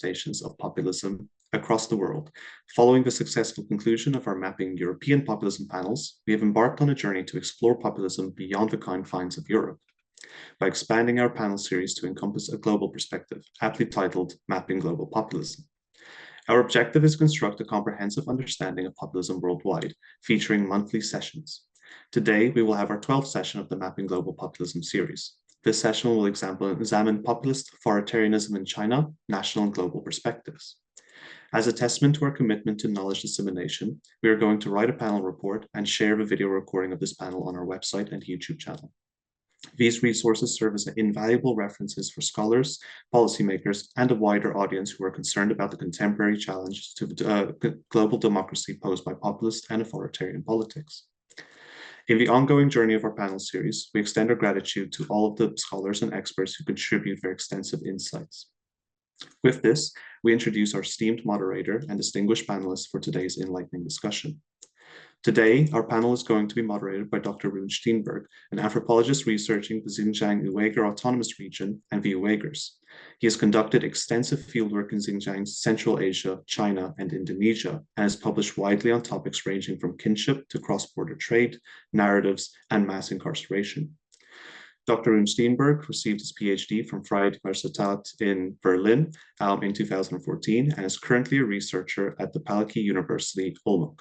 manifestations of populism across the world. Following the successful conclusion of our Mapping European Populism panels, we have embarked on a journey to explore populism beyond the confines of Europe by expanding our panel series to encompass a global perspective, aptly titled Mapping Global Populism. Our objective is to construct a comprehensive understanding of populism worldwide, featuring monthly sessions. Today, we will have our 12th session of the Mapping Global Populism series. This session will examine populist authoritarianism in China, national and global perspectives. As a testament to our commitment to knowledge dissemination, we are going to write a panel report and share a video recording of this panel on our website and YouTube channel. These resources serve as invaluable references for scholars, policymakers, and a wider audience who are concerned about the contemporary challenges to global democracy posed by populist and authoritarian politics. In the ongoing journey of our panel series, we extend our gratitude to all of the scholars and experts who contribute their extensive insights. With this, we introduce our esteemed moderator and distinguished panelists for today's enlightening discussion. Today, our panel is going to be moderated by Dr. Rune Steenberg, an anthropologist researching the Xinjiang Uyghur Autonomous Region and the Uyghurs. He has conducted extensive fieldwork in Xinjiang, Central Asia, China, and Indonesia, and has published widely on topics ranging from kinship to cross-border trade, narratives, and mass incarceration. Dr. Rune Steenberg received his PhD from Freie Universität in Berlin in 2014 and is currently a researcher at the Palacký University, Olomouc.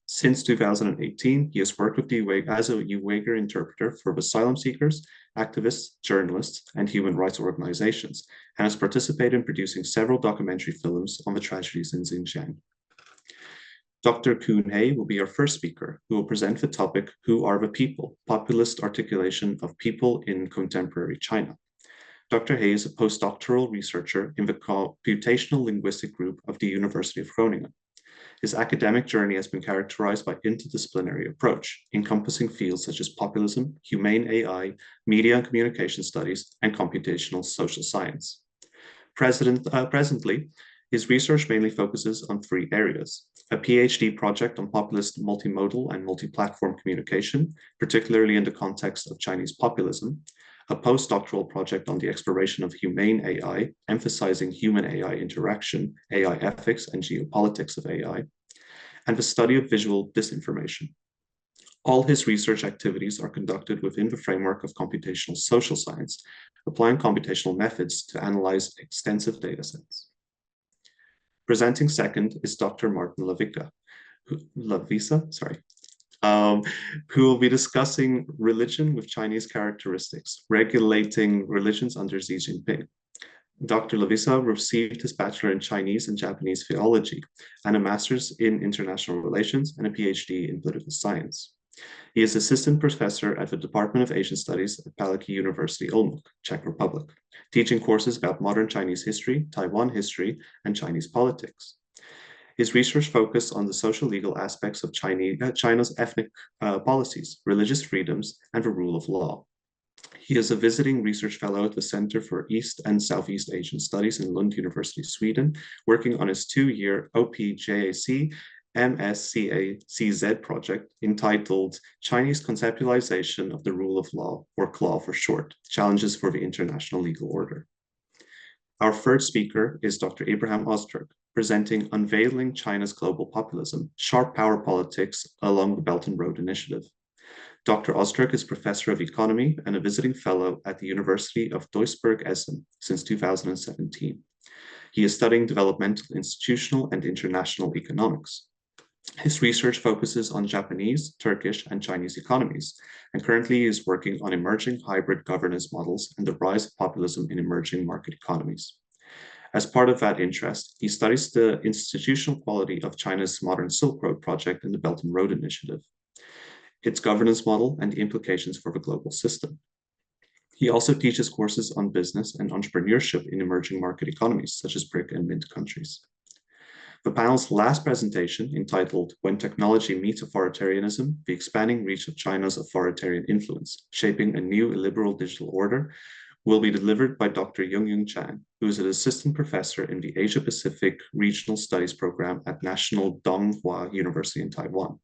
Since 2018, he has worked with as a Uyghur interpreter for asylum seekers, activists, journalists, and human rights organizations, and has participated in producing several documentary films on the tragedies in Xinjiang. Dr. Kuhn He will be our first speaker, who will present the topic, Who Are the People? Populist Articulation of People in Contemporary China. Dr. He is a postdoctoral researcher in the Computational Linguistic Group of the University of Groningen. His academic journey has been characterized by interdisciplinary approach, encompassing fields such as populism, humane AI, media and communication studies, and computational social science. Presently, his research mainly focuses on three areas: a PhD project on populist multimodal and multi-platform communication, particularly in the context of Chinese populism, a postdoctoral project on the exploration of humane AI, emphasizing human-AI interaction, AI ethics, and geopolitics of AI, and the study of visual disinformation. All his research activities are conducted within the framework of computational social science, applying computational methods to analyze extensive datasets. Presenting second is Dr. Martin Lavička, who will be discussing religion with Chinese characteristics, regulating religions under Xi Jinping. Dr. Lavička received his bachelor in Chinese and Japanese theology and a master's in international relations and a PhD in political science. He is assistant professor at the Department of Asian Studies at Palacký University, Olomouc, Czech Republic, teaching courses about modern Chinese history, Taiwan history, and Chinese politics. His research focused on the social legal aspects of China's ethnic policies, religious freedoms, and the rule of law. He is a visiting research fellow at the Center for East and Southeast Asian Studies in Lund University, Sweden, working on his two-year OPJAC MSCACZ project entitled Chinese Conceptualization of the Rule of Law, or CLAW for short, Challenges for the International Legal Order. Our third speaker is Dr. Ibrahim Ozturk, presenting Unveiling China's Global Populism, Sharp Power Politics along the Belt and Road Initiative. Dr. Ozturk is professor of economy and a visiting fellow at the University of Duisburg-Essen since 2017. He is studying developmental, institutional, and international economics. His research focuses on Japanese, Turkish, and Chinese economies, and currently he is working on emerging hybrid governance models and the rise of populism in emerging market economies. As part of that interest, he studies the institutional quality of China's modern Silk Road project and the Belt and Road Initiative, its governance model, and the implications for the global system. He also teaches courses on business and entrepreneurship in emerging market economies, such as BRIC and MINT countries. The panel's last presentation, entitled When Technology Meets Authoritarianism, the Expanding Reach of China's Authoritarian Influence, Shaping a New Illiberal Digital Order, will be delivered by Dr. Yongyun Chang, who is an assistant professor in the Asia-Pacific Regional Studies Program at National Donghua University in Taiwan.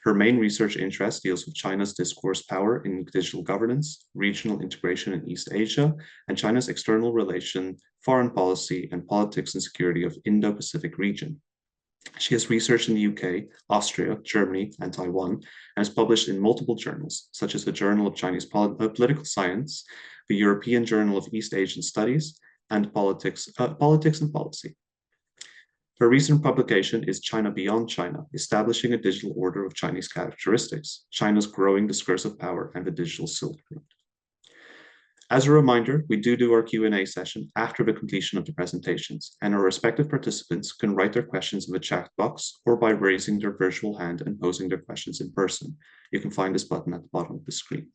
Her main research interest deals with China's discourse power in digital governance, regional integration in East Asia, and China's external relation, foreign policy, and politics and security of Indo-Pacific region. She has researched in the UK, Austria, Germany, and Taiwan, and has published in multiple journals, such as the Journal of Chinese Political Science, the European Journal of East Asian Studies, and Politics and Policy. Her recent publication is China Beyond China, Establishing a Digital Order of Chinese Characteristics, China's Growing Discursive Power and the Digital Silk Road. As a reminder, we do our Q&A session after the completion of the presentations, and our respective participants can write their questions in the chat box or by raising their virtual hand and posing their questions in person. You can find this button at the bottom of the screen.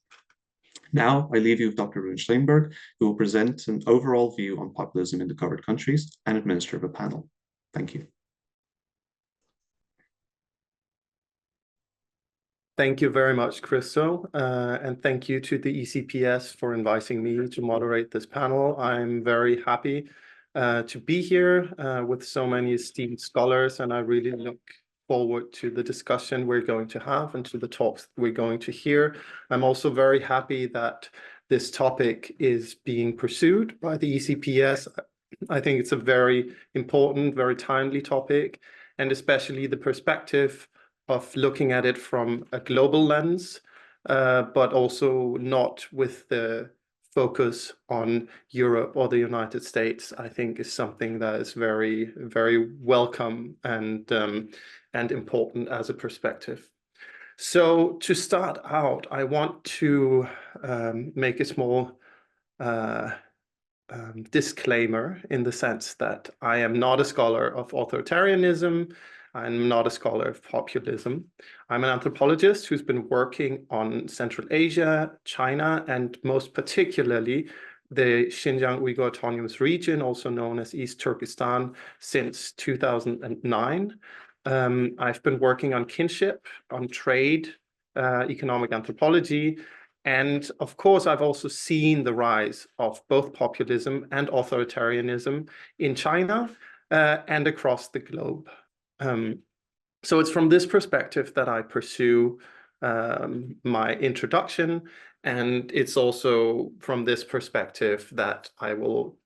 Now, I leave you with Dr. Rune Steenberg, who will present an overall view on populism in the covered countries and administer the panel. Thank you. Thank you very much, Christo, and thank you to the ECPS for inviting me to moderate this panel. I'm very happy to be here with so many esteemed scholars, and I really look forward to the discussion we're going to have and to the talks we're going to hear. I'm also very happy that this topic is being pursued by the ECPS. I think it's a very important, very timely topic, and especially the perspective of looking at it from a global lens, but also not with the focus on Europe or the United States, I think is something that is very, very welcome and important as a perspective. So to start out, I want to make a small disclaimer in the sense that I am not a scholar of authoritarianism. I'm not a scholar of populism. I'm an anthropologist who's been working on Central Asia, China, and most particularly the Xinjiang Uyghur Autonomous Region, also known as East Turkestan, since 2009. I've been working on kinship, on trade, economic anthropology, and of course, I've also seen the rise of both populism and authoritarianism in China and across the globe. So it's from this perspective that I pursue my introduction, and it's also from this perspective that I will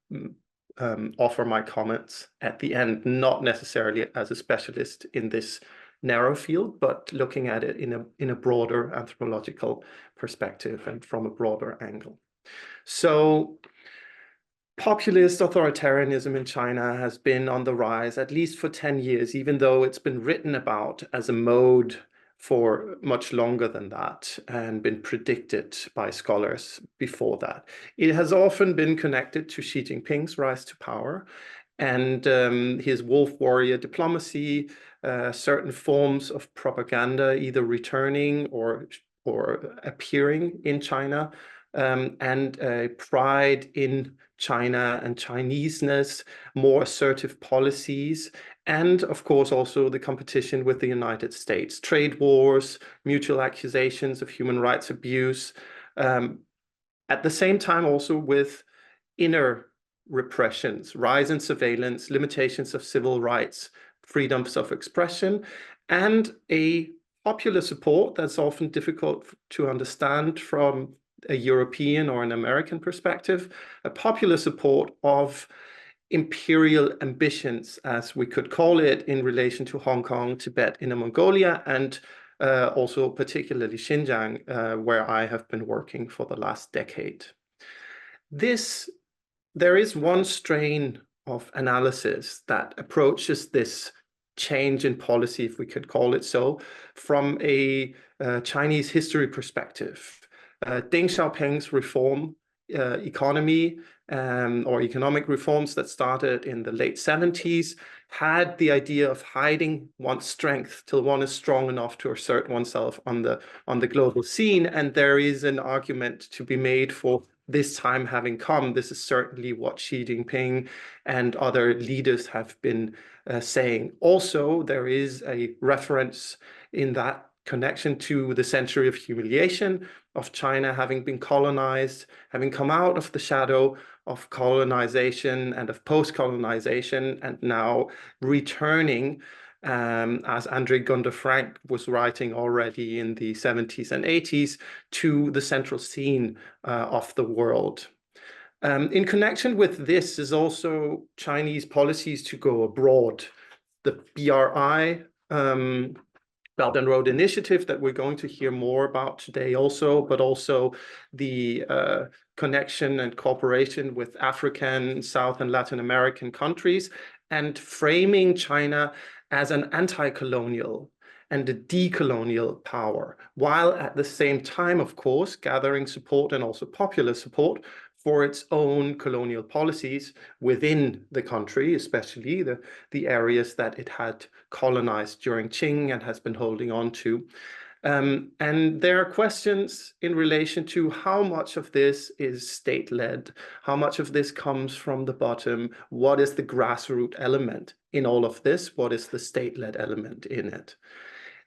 offer my comments at the end, not necessarily as a specialist in this narrow field, but looking at it in a broader anthropological perspective and from a broader angle. So populist authoritarianism in China has been on the rise at least for 10 years, even though it's been written about as a mode for much longer than that and been predicted by scholars before that. It has often been connected to Xi Jinping's rise to power and his wolf warrior diplomacy, certain forms of propaganda either returning or appearing in China, and pride in China and Chineseness, more assertive policies, and of course also the competition with the United States, trade wars, mutual accusations of human rights abuse, at the same time also with inner repressions, rise in surveillance, limitations of civil rights, freedoms of expression, and a popular support that's often difficult to understand from a European or an American perspective, a popular support of imperial ambitions, as we could call it, in relation to Hong Kong, Tibet, Inner Mongolia, and also particularly Xinjiang, where I have been working for the last decade. There is one strain of analysis that approaches this change in policy, if we could call it so, from a Chinese history perspective. Deng Xiaoping's reform economy or economic reforms that started in the late 70s had the idea of hiding one's strength till one is strong enough to assert oneself on the global scene. And there is an argument to be made for this time having come. This is certainly what Xi Jinping and other leaders have been saying. Also, there is a reference in that connection to the century of humiliation of China having been colonized, having come out of the shadow of colonization and of post-colonization, and now returning as Andre Gunder Frank was writing already in the 70s and 80s, to the central scene of the world. In connection with this is also Chinese policies to go abroad. The BRI, Belt and Road Initiative, that we're going to hear more about today also, but also the connection and cooperation with African, South and Latin American countries, and framing China as an anti-colonial and a decolonial power, while at the same time, of course, gathering support and also popular support for its own colonial policies within the country, especially the areas that it had colonized during Qing and has been holding on to. And there are questions in relation to how much of this is state-led, how much of this comes from the bottom, what is the grassroots element in all of this, what is the state-led element in it.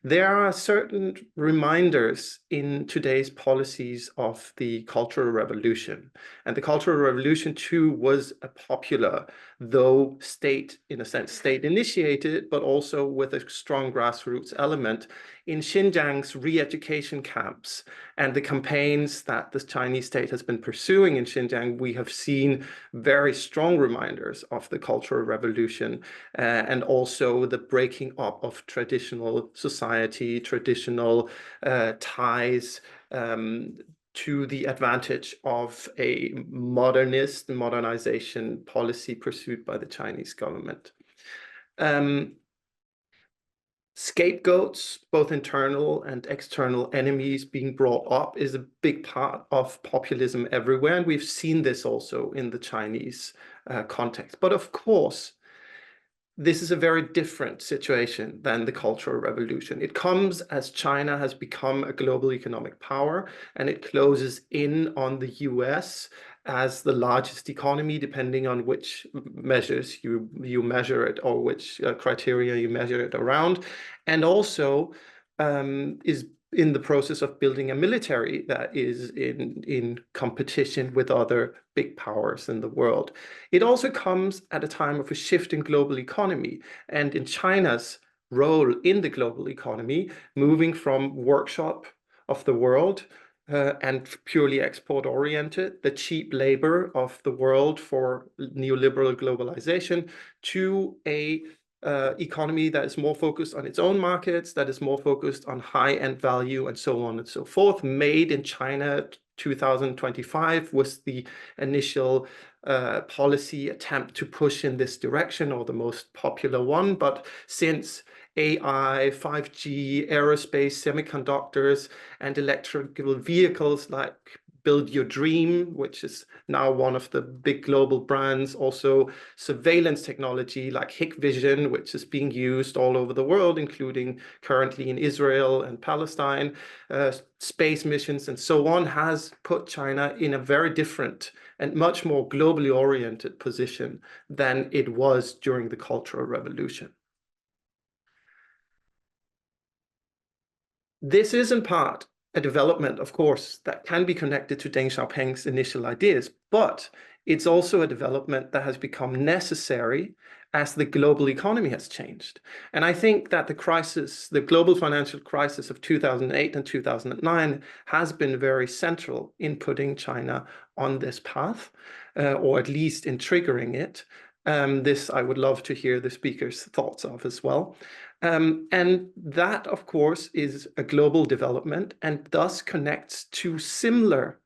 There are certain reminders in today's policies of the Cultural Revolution. And the Cultural Revolution, too, was a popular, though state, in a sense, state-initiated, but also with a strong grassroots element in Xinjiang's re-education camps and the campaigns that the Chinese state has been pursuing in Xinjiang. We have seen very strong reminders of the Cultural Revolution and also the breaking up of traditional society, traditional ties to the advantage of a modernization policy pursued by the Chinese government. Scapegoats, both internal and external enemies being brought up, is a big part of populism everywhere. And we've seen this also in the Chinese context. But of course, this is a very different situation than the Cultural Revolution. It comes as China has become a global economic power, and it closes in on the US as the largest economy, depending on which measures you measure it or which criteria you measure it around, and also is in the process of building a military that is in competition with other big powers in the world. It also comes at a time of a shift in global economy and in China's role in the global economy, moving from workshop of the world and purely export-oriented, the cheap labor of the world for neoliberal globalization, to a economy that is more focused on its own markets, that is more focused on high-end value and so on and so forth. Made in China 2025 was the initial policy attempt to push in this direction, or the most popular one. But since AI, 5G, aerospace, semiconductors, and electrical vehicles like Build Your Dream, which is now one of the big global brands, also surveillance technology like Hikvision, which is being used all over the world, including currently in Israel and Palestine, space missions and so on, has put China in a very different and much more globally oriented position than it was during the Cultural Revolution. This is in part a development, of course, that can be connected to Deng Xiaoping's initial ideas, but it's also a development that has become necessary as the global economy has changed. And I think that the crisis, the global financial crisis of 2008 and 2009, has been very central in putting China on this path, or at least in triggering it. This I would love to hear the speaker's thoughts of as well. And that, of course, is a global development and thus connects to similar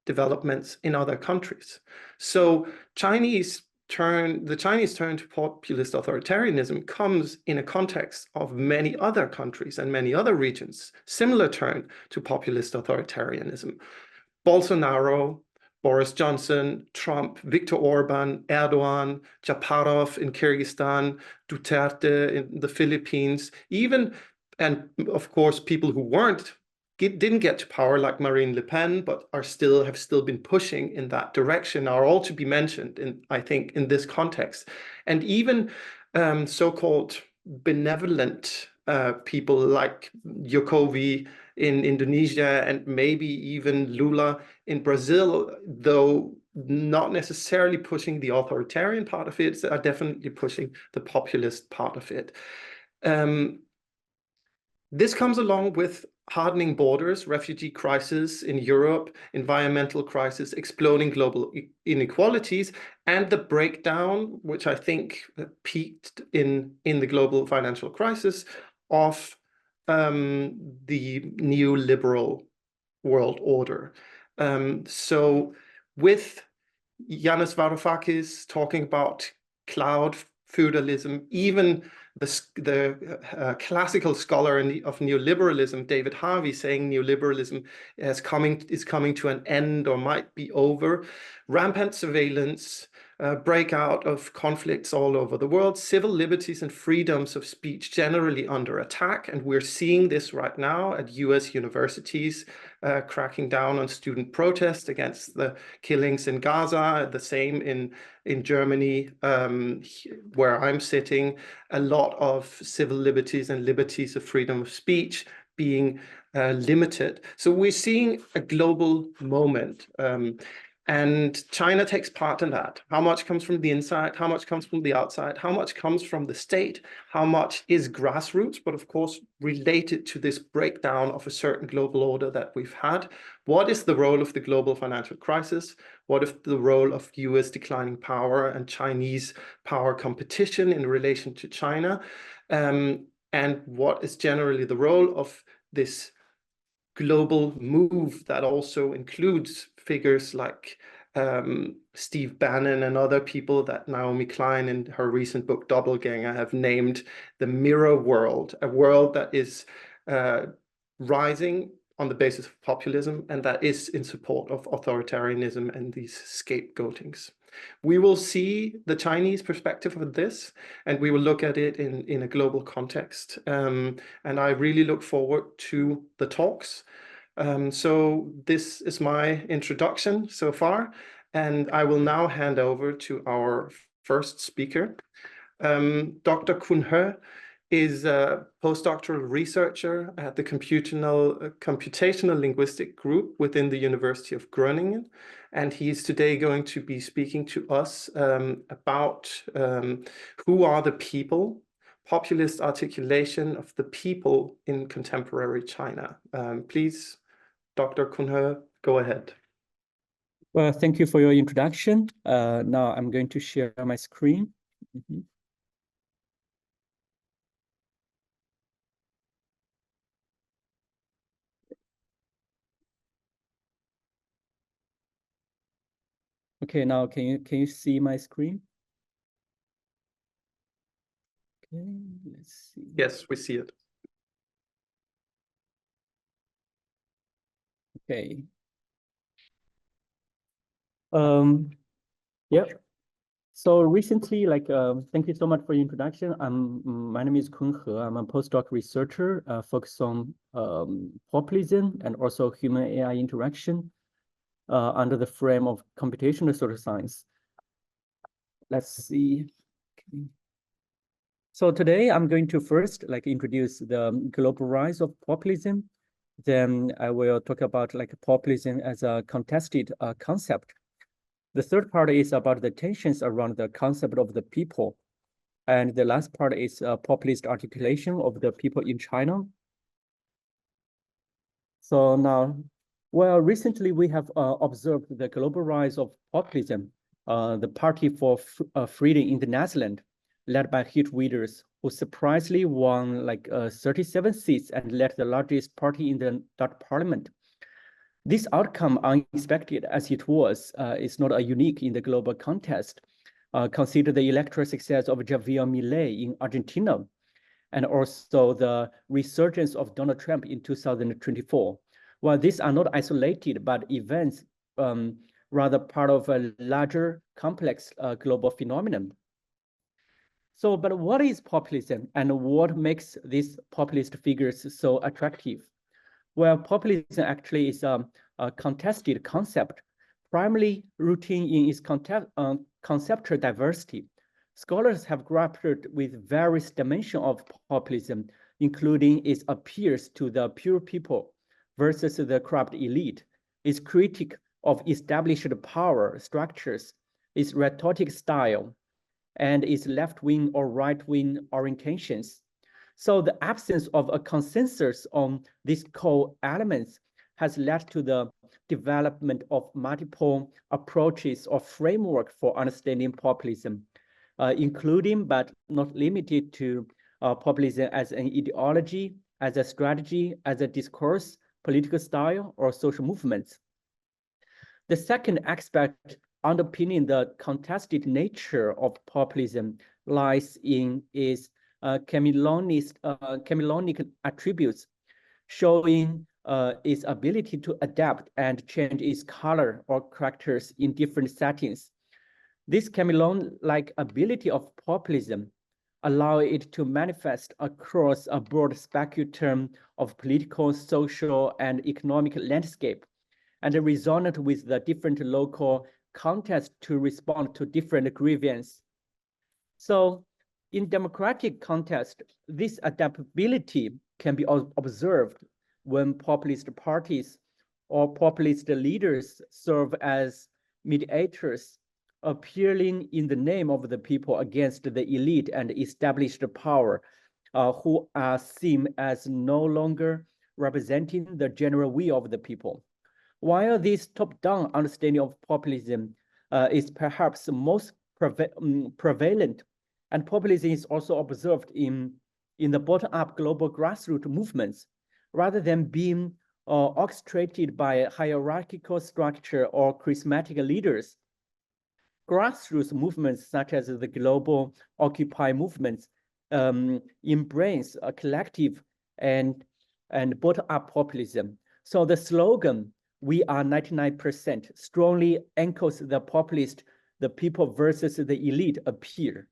developments in other countries. So the Chinese turn to populist authoritarianism comes in a context of many other countries and many other regions, similar turn to populist authoritarianism. Bolsonaro, Boris Johnson, Trump, Viktor Orban, Erdogan, Japarov in Kyrgyzstan, Duterte in the Philippines, even, and of course, people who didn't get to power like Marine Le Pen, but have still been pushing in that direction, are all to be mentioned, I think, in this context. And even so-called benevolent people like Jokowi in Indonesia and maybe even Lula in Brazil, though not necessarily pushing the authoritarian part of it, are definitely pushing the populist part of it. This comes along with hardening borders, refugee crisis in Europe, environmental crisis, exploding global inequalities, and the breakdown, which I think peaked in the global financial crisis, of the neoliberal world order. So with Yanis Varoufakis talking about cloud feudalism, even the classical scholar of neoliberalism, David Harvey, saying neoliberalism is coming to an end or might be over, rampant surveillance, breakout of conflicts all over the world, civil liberties and freedoms of speech generally under attack. And we're seeing this right now at US universities, cracking down on student protests against the killings in Gaza, the same in Germany, where I'm sitting, a lot of civil liberties and liberties of freedom of speech being limited. So we're seeing a global moment. And China takes part in that. How much comes from the inside? How much comes from the outside? How much comes from the state? How much is grassroots, but of course related to this breakdown of a certain global order that we've had? What is the role of the global financial crisis? What is the role of US declining power and Chinese power competition in relation to China? And what is generally the role of this global move that also includes figures like Steve Bannon and other people that Naomi Klein in her recent book Doppelganger have named the mirror world, a world that is rising on the basis of populism and that is in support of authoritarianism and these scapegoatings. We will see the Chinese perspective of this, and we will look at it in a global context. And I really look forward to the talks. So this is my introduction so far, and I will now hand over to our first speaker. Dr. Kun He is a postdoctoral researcher at the computational linguistic group within the University of Groningen. And he is today going to be speaking to us about who are the people, populist articulation of the people in contemporary China. Please, Dr. Kun He, go ahead. Well, thank you for your introduction. Now I'm going to share my screen. Okay, now can you see my screen? Okay, let's see. Yes, we see it. Okay. Yeah. So recently, thank you so much for your introduction. My name is Kun He. I'm a postdoc researcher focused on populism and also human-AI interaction under the frame of computational social science. Let's see. Okay. So today I'm going to first introduce the global rise of populism. Then I will talk about populism as a contested concept. The third part is about the tensions around the concept of the people. And the last part is populist articulation of the people in China. So now, well, recently we have observed the global rise of populism, the Party for Freedom in the Netherlands, led by Uyghurs, who surprisingly won 37 seats and led the largest party in the Dutch parliament. This outcome, unexpected as it was, is not unique in the global context. Consider the electoral success of Javier Milei in Argentina, and also the resurgence of Donald Trump in 2024. Well, these are not isolated, but events rather part of a larger, complex global phenomenon. So, but what is populism and what makes these populist figures so attractive? Well, populism actually is a contested concept, primarily rooted in its conceptual diversity. Scholars have grappled with various dimensions of populism, including its appeals to the pure people versus the corrupt elite, its critique of established power structures, its rhetoric style, and its left-wing or right-wing orientations. So the absence of a consensus on these core elements has led to the development of multiple approaches or framework for understanding populism, including but not limited to populism as an ideology, as a strategy, as a discourse, political style, or social movements. The second aspect underpinning the contested nature of populism lies in its chameleonic attributes, showing its ability to adapt and change its color or characters in different settings. This chameleon-like ability of populism allow it to manifest across a broad spectrum of political, social, and economic landscape, and resonate with the different local context to respond to different grievances. So in democratic context, this adaptability can be observed when populist parties or populist leaders serve as mediators, appearing in the name of the people against the elite and established power, who are seen as no longer representing the general will of the people. While this top-down understanding of populism is perhaps most prevalent, and populism is also observed in the bottom-up global grassroots movements, rather than being orchestrated by a hierarchical structure or charismatic leaders. Grassroots movements such as the global Occupy movements embrace a collective and bottom-up populism. So the slogan, "We are 99%, strongly anchors the populist, the people versus the elite appear.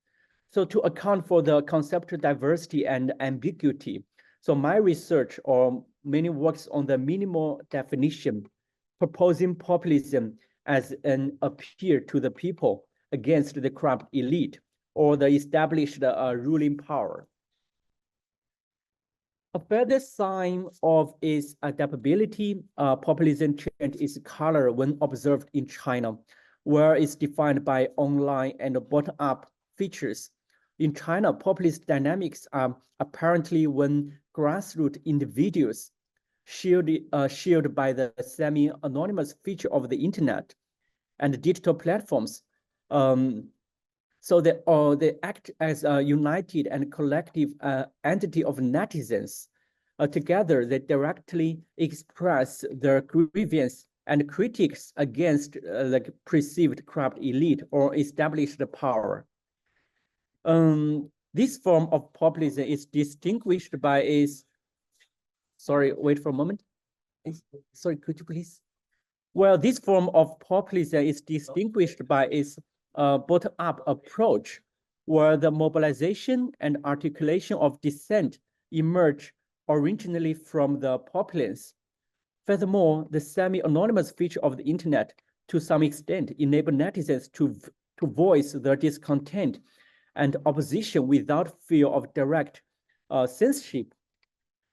So to account for the conceptual diversity and ambiguity, so my research or many works on the minimal definition, proposing populism as an appeal to the people against the corrupt elite or the established ruling power. A further sign of its adaptability, populism changed its color when observed in China, where it's defined by online and bottom-up features. In China, populist dynamics are apparently when grassroots individuals shielded by the semi-anonymous feature of the internet and digital platforms. So they act as a united and collective entity of netizens. Together, they directly express their grievance and critiques against the perceived corrupt elite or established power. This form of populism is distinguished by its, sorry, wait for a moment. Sorry, could you please? Well, this form of populism is distinguished by its bottom-up approach, where the mobilization and articulation of dissent emerge originally from the populace. Furthermore, the semi-anonymous feature of the internet, to some extent, enable netizens to voice their discontent and opposition without fear of direct censorship.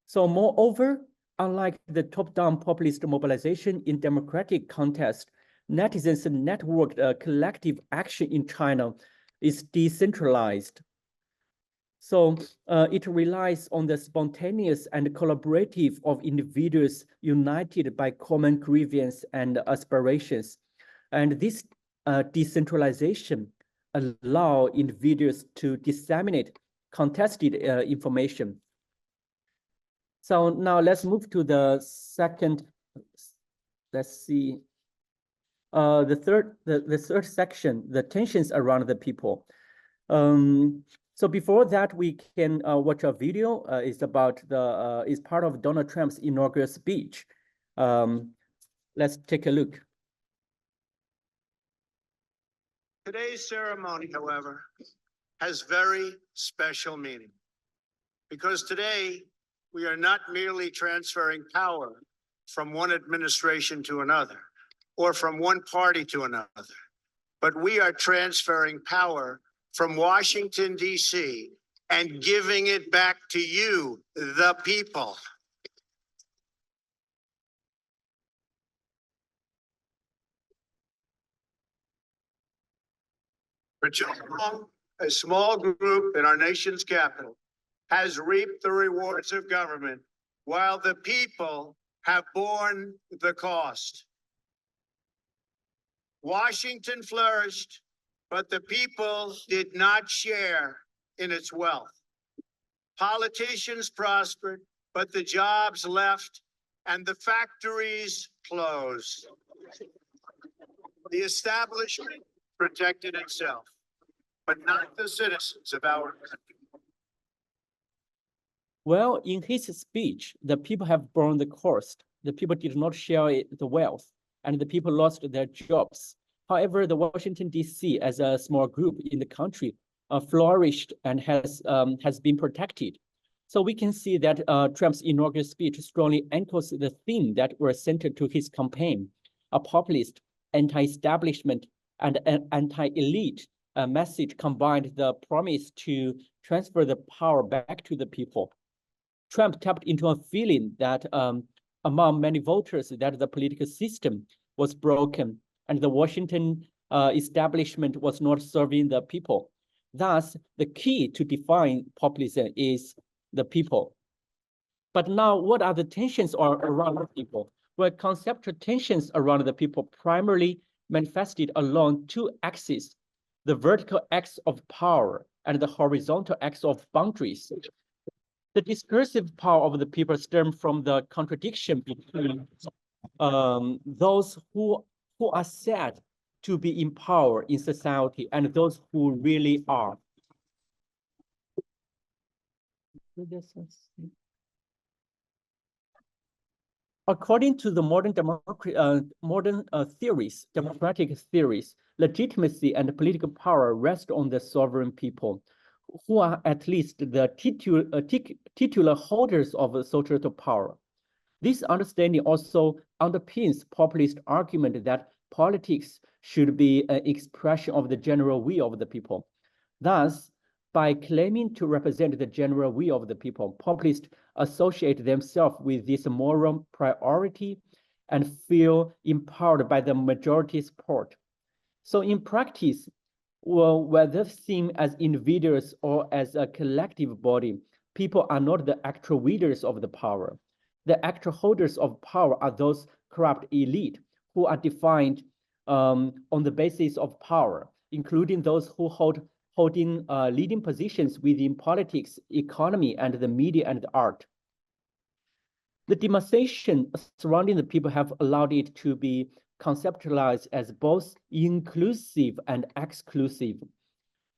So moreover, unlike the top-down populist mobilization in democratic context, netizens' networked collective action in China is decentralized. So it relies on the spontaneous and collaborative of individuals united by common grievance and aspirations. And this decentralization allows individuals to disseminate contested information. So now let's move to the second, let's see, the third section, the tensions around the people. So before that, we can watch a video. It's about is part of Donald Trump's inaugural speech. Let's take a look. Today's ceremony, however, has very special meaning, because today we are not merely transferring power from one administration to another or from one party to another, but we are transferring power from Washington, D.C., and giving it back to you, the people. For too long, a small group in our nation's capital has reaped the rewards of government, while the people have borne the cost. Washington flourished, but the people did not share in its wealth. Politicians prospered, but the jobs left and the factories closed. The establishment protected itself, but not the citizens of our country. Well, in his speech, the people have borne the cost. The people did not share the wealth, and the people lost their jobs. However, the Washington, D.C. as a small group in the country flourished and has been protected. So we can see that Trump's inaugural speech strongly echoes the theme that were centered to his campaign, a populist, anti-establishment, and an anti-elite message combined the promise to transfer the power back to the people. Trump tapped into a feeling that among many voters that the political system was broken and the Washington establishment was not serving the people. Thus, the key to define populism is the people. But now, what are the tensions around the people? Well, conceptual tensions around the people primarily manifested along two axes, the vertical axis of power and the horizontal axis of boundaries. The discursive power of the people stems from the contradiction between those who are said to be in power in society and those who really are. According to the modern democratic theories, legitimacy and political power rest on the sovereign people, who are at least the titular holders of social power. This understanding also underpins populist argument that politics should be an expression of the general will of the people. Thus, by claiming to represent the general will of the people, populists associate themselves with this moral priority and feel empowered by the majority support. So in practice, well, whether seen as individuals or as a collective body, people are not the actual wielers of the power. The actual holders of power are those corrupt elite who are defined on the basis of power, including those who holding leading positions within politics, economy, and the media and the art. The demarcation surrounding the people have allowed it to be conceptualized as both inclusive and exclusive.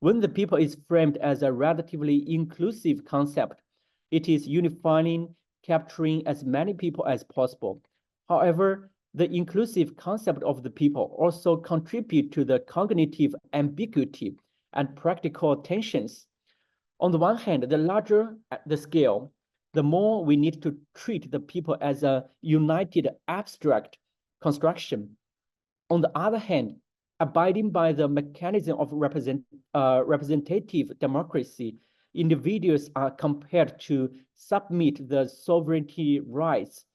When the people is framed as a relatively inclusive concept, it is unifying, capturing as many people as possible. However, the inclusive concept of the people also contribute to the cognitive ambiguity and practical tensions. On the one hand, the larger the scale, the more we need to treat the people as a united abstract construction. On the other hand, abiding by the mechanism of representative democracy, individuals are compelled to submit the sovereignty rights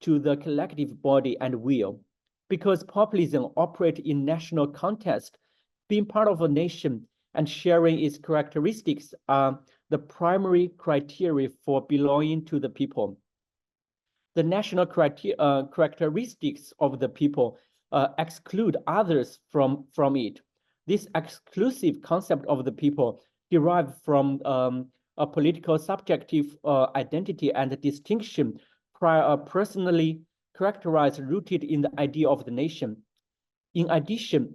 to the collective body and will. Because populism operates in national context, being part of a nation and sharing its characteristics are the primary criteria for belonging to the people. The national characteristics of the people exclude others from it. This exclusive concept of the people derived from a political subjective identity and distinction personally characterized, rooted in the idea of the nation. In addition,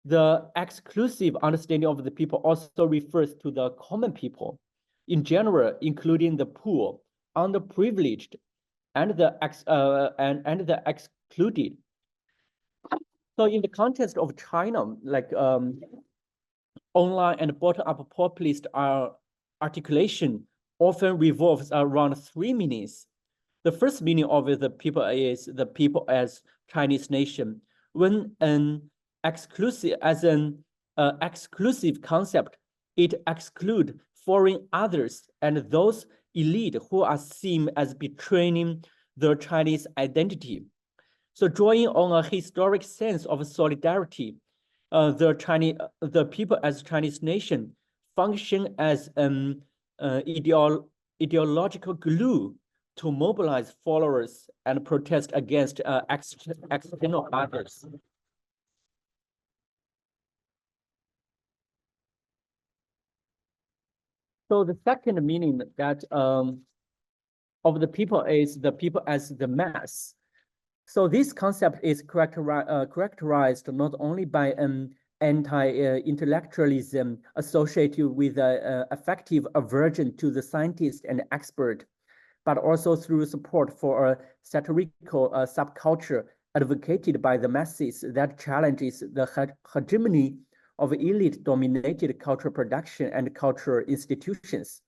the exclusive understanding of the people also refers to the common people in general, including the poor, underprivileged, and the excluded. So in the context of China, like online and bottom-up populist articulation often revolves around three meanings. The first meaning of the people is the people as Chinese nation. When an exclusive concept, it excludes foreign others and those elite who are seen as betraying the Chinese identity. So drawing on a historic sense of solidarity, the people as Chinese nation function as an ideological glue to mobilize followers and protest against external others. So the second meaning that of the people is the people as the mass. So this concept is characterized not only by an anti-intellectualism associated with an effective aversion to the scientist and expert, but also through support for a satirical subculture advocated by the masses that challenges the hegemony of elite-dominated cultural production and cultural institutions.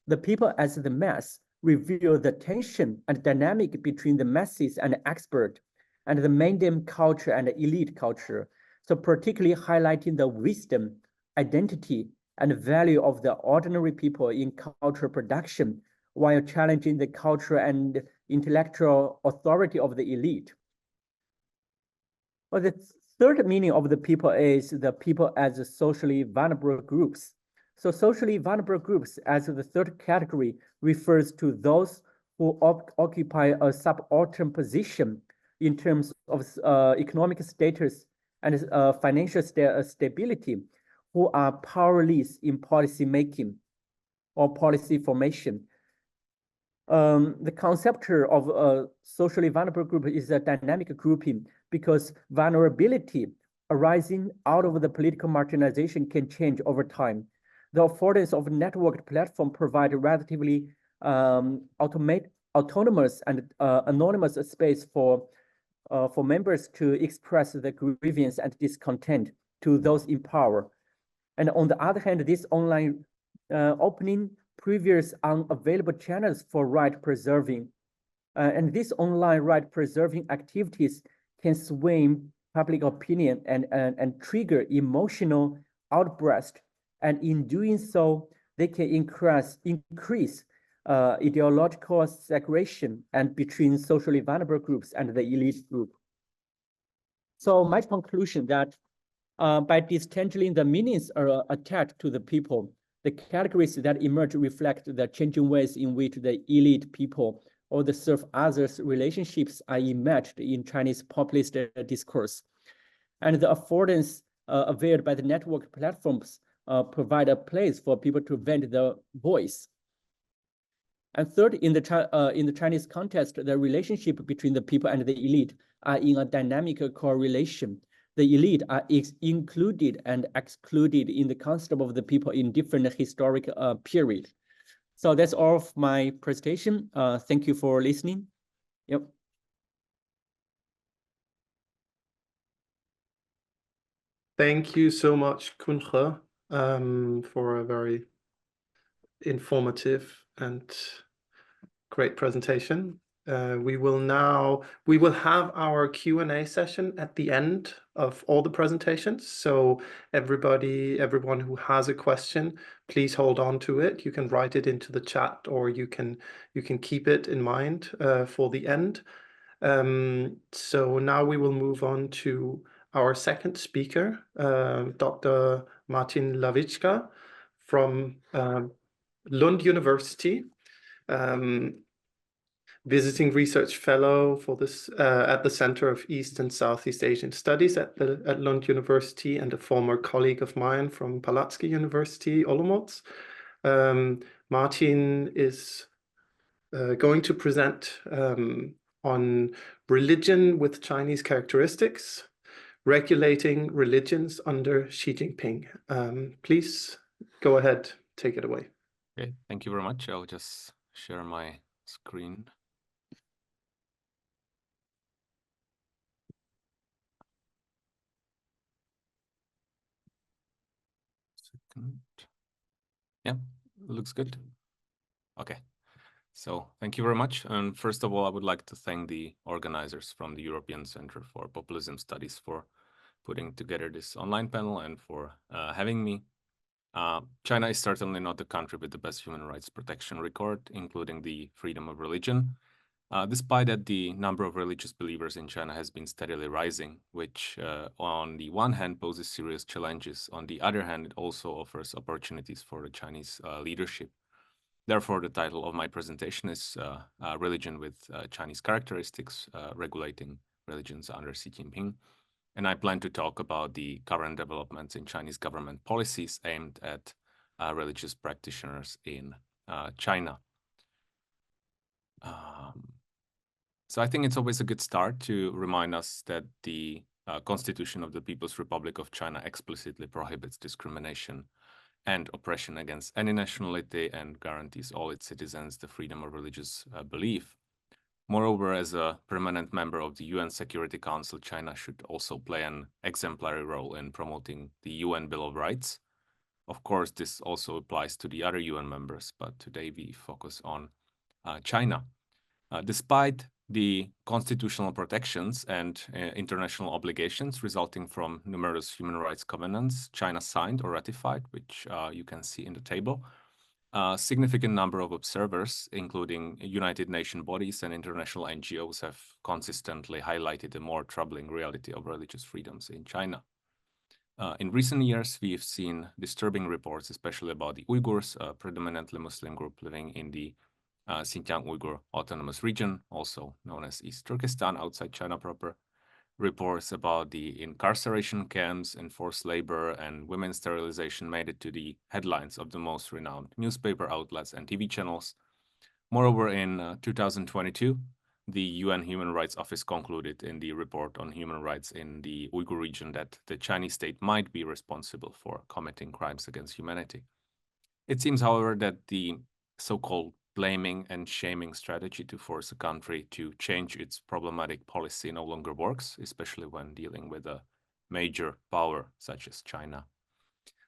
The people as the mass reveal the tension and dynamic between the masses and expert, and the mainstream culture and elite culture. So particularly highlighting the wisdom, identity, and value of the ordinary people in cultural production, while challenging the cultural and intellectual authority of the elite. Well, the third meaning of the people is the people as socially vulnerable groups. So socially vulnerable groups as the third category refers to those who occupy a subaltern position in terms of economic status and financial stability, who are powerless in policy making or policy formation. The concept of a socially vulnerable group is a dynamic grouping because vulnerability arising out of the political marginalization can change over time. The affordance of networked platform provide relatively autonomous and anonymous space for members to express the grievance and discontent to those in power. And on the other hand, this online opening previous unavailable channels for right preserving. And these online right preserving activities can sway public opinion and trigger emotional outburst. And in doing so, they can increase ideological segregation and between socially vulnerable groups and the elite group. So my conclusion that by disentangling the meanings attached to the people, the categories that emerge reflect the changing ways in which the elite people or the serve others relationships are imaged in Chinese populist discourse. And the affordance availed by the network platforms provide a place for people to vent their voice. And third, in the Chinese context, the relationship between the people and the elite are in a dynamic correlation. The elite are included and excluded in the concept of the people in different historic periods. So that's all of my presentation. Thank you for listening. Yep. Thank you so much, Kunhe, for a very informative and great presentation. We will have our Q&A session at the end of all the presentations. So everyone who has a question, please hold on to it. You can write it into the chat, or you can keep it in mind for the end. So now we will move on to our second speaker, Dr. Martin Lavička from Lund University. Visiting research fellow for this at the Center of East and Southeast Asian Studies at Lund University, and a former colleague of mine from Palacký University, Olomouc. Martin is going to present on religion with Chinese characteristics, regulating religions under Xi Jinping. Please go ahead, take it away. Okay, thank you very much. I'll just share my screen. Yeah, looks good. Okay, so thank you very much. And first of all, I would like to thank the organizers from the European Center for Populism Studies for putting together this online panel and for having me. China is certainly not the country with the best human rights protection record, including the freedom of religion. Despite that, the number of religious believers in China has been steadily rising, which on the one hand poses serious challenges. On the other hand, it also offers opportunities for the Chinese leadership. Therefore, the title of my presentation is Religion with Chinese Characteristics, Regulating Religions under Xi Jinping. And I plan to talk about the current developments in Chinese government policies aimed at religious practitioners in China. So I think it's always a good start to remind us that the Constitution of the People's Republic of China explicitly prohibits discrimination and oppression against any nationality and guarantees all its citizens the freedom of religious belief. Moreover, as a permanent member of the UN Security Council, China should also play an exemplary role in promoting the UN Bill of Rights. Of course, this also applies to the other UN members, but today we focus on China. Despite the constitutional protections and international obligations resulting from numerous human rights covenants China signed or ratified, which you can see in the table, a significant number of observers, including United Nations bodies and international NGOs, have consistently highlighted the more troubling reality of religious freedoms in China. In recent years, we've seen disturbing reports, especially about the Uyghurs, a predominantly Muslim group living in the Xinjiang Uyghur Autonomous Region, also known as East Turkestan, outside China proper. Reports about the incarceration camps, enforced labor, and women's sterilization made it to the headlines of the most renowned newspaper outlets and TV channels. Moreover, in 2022, the UN Human Rights Office concluded in the report on human rights in the Uyghur region that the Chinese state might be responsible for committing crimes against humanity. It seems, however, that the so-called blaming and shaming strategy to force a country to change its problematic policy no longer works, especially when dealing with a major power such as China.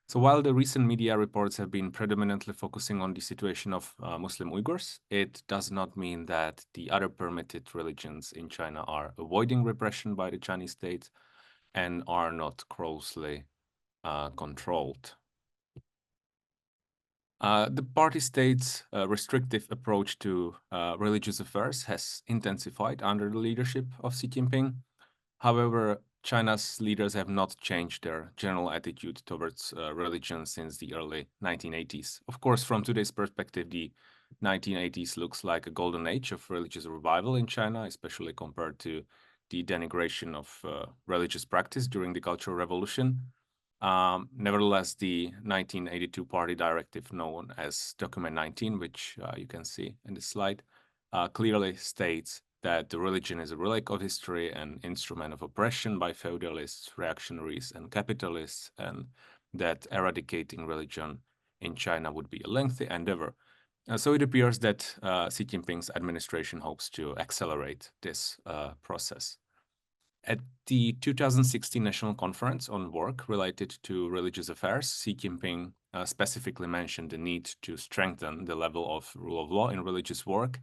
So while the recent media reports have been predominantly focusing on the situation of Muslim Uyghurs, it does not mean that the other permitted religions in China are avoiding repression by the Chinese state and are not closely controlled. The party state's restrictive approach to religious affairs has intensified under the leadership of Xi Jinping. However, China's leaders have not changed their general attitude towards religion since the early 1980s. Of course, from today's perspective, the 1980s looks like a golden age of religious revival in China, especially compared to the denigration of religious practice during the Cultural Revolution. Nevertheless, the 1982 party directive known as Document 19, which you can see in the slide, clearly states that the religion is a relic of history and instrument of oppression by feudalists, reactionaries, and capitalists, and that eradicating religion in China would be a lengthy endeavor. So it appears that Xi Jinping's administration hopes to accelerate this process. At the 2016 National Conference on Work related to religious affairs, Xi Jinping specifically mentioned the need to strengthen the level of rule of law in religious work.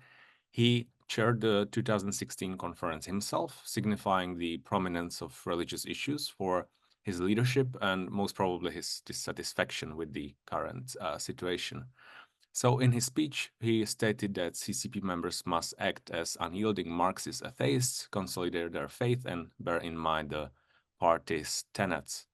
He chaired the 2016 conference himself, signifying the prominence of religious issues for his leadership and most probably his dissatisfaction with the current situation. So in his speech, he stated that CCP members must act as unyielding Marxist atheists, consolidate their faith, and bear in mind the party's tenets.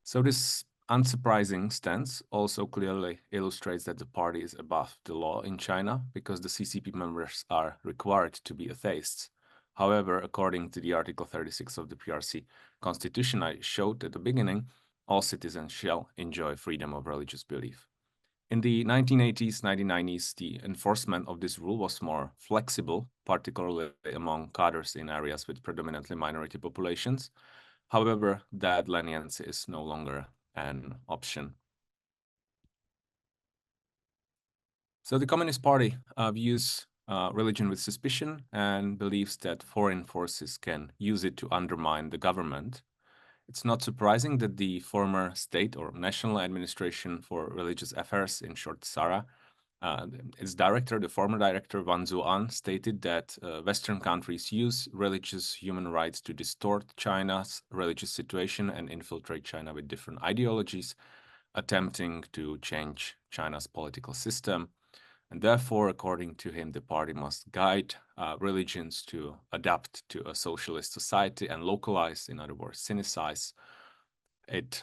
So this unsurprising stance also clearly illustrates that the party is above the law in China because the CCP members are required to be atheists. However, according to the Article 36 of the PRC Constitution I showed at the beginning, all citizens shall enjoy freedom of religious belief. In the 1980s, 1990s, the enforcement of this rule was more flexible, particularly among cadres in areas with predominantly minority populations. However, that leniency is no longer an option. So the Communist Party views religion with suspicion and believes that foreign forces can use it to undermine the government. It's not surprising that the former State or National Administration for Religious Affairs, in short SARA, its director, the former director Wang Zuan, stated that Western countries use religious human rights to distort China's religious situation and infiltrate China with different ideologies, attempting to change China's political system. And therefore, according to him, the party must guide religions to adapt to a socialist society and localize, in other words, sinicize it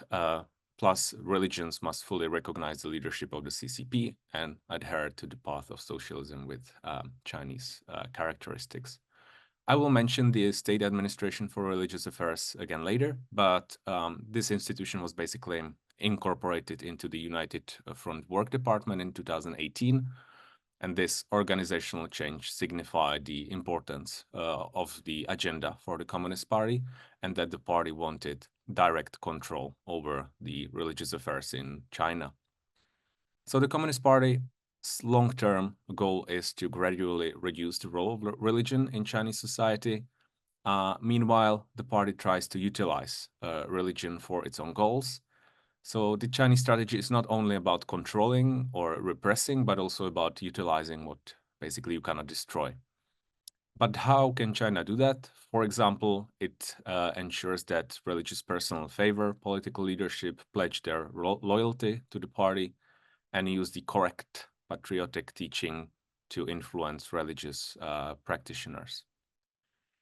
Plus, religions must fully recognize the leadership of the CCP and adhere to the path of socialism with Chinese characteristics. I will mention the State Administration for Religious Affairs again later, but this institution was basically incorporated into the United Front Work Department in 2018. And this organizational change signified the importance of the agenda for the Communist Party, and that the party wanted direct control over the religious affairs in China. So the Communist Party's long-term goal is to gradually reduce the role of religion in Chinese society. Meanwhile, the party tries to utilize religion for its own goals. So the Chinese strategy is not only about controlling or repressing, but also about utilizing what basically you cannot destroy. But how can China do that? For example, it ensures that religious personnel favor political leadership, pledge their loyalty to the party, and use the correct patriotic teaching to influence religious practitioners.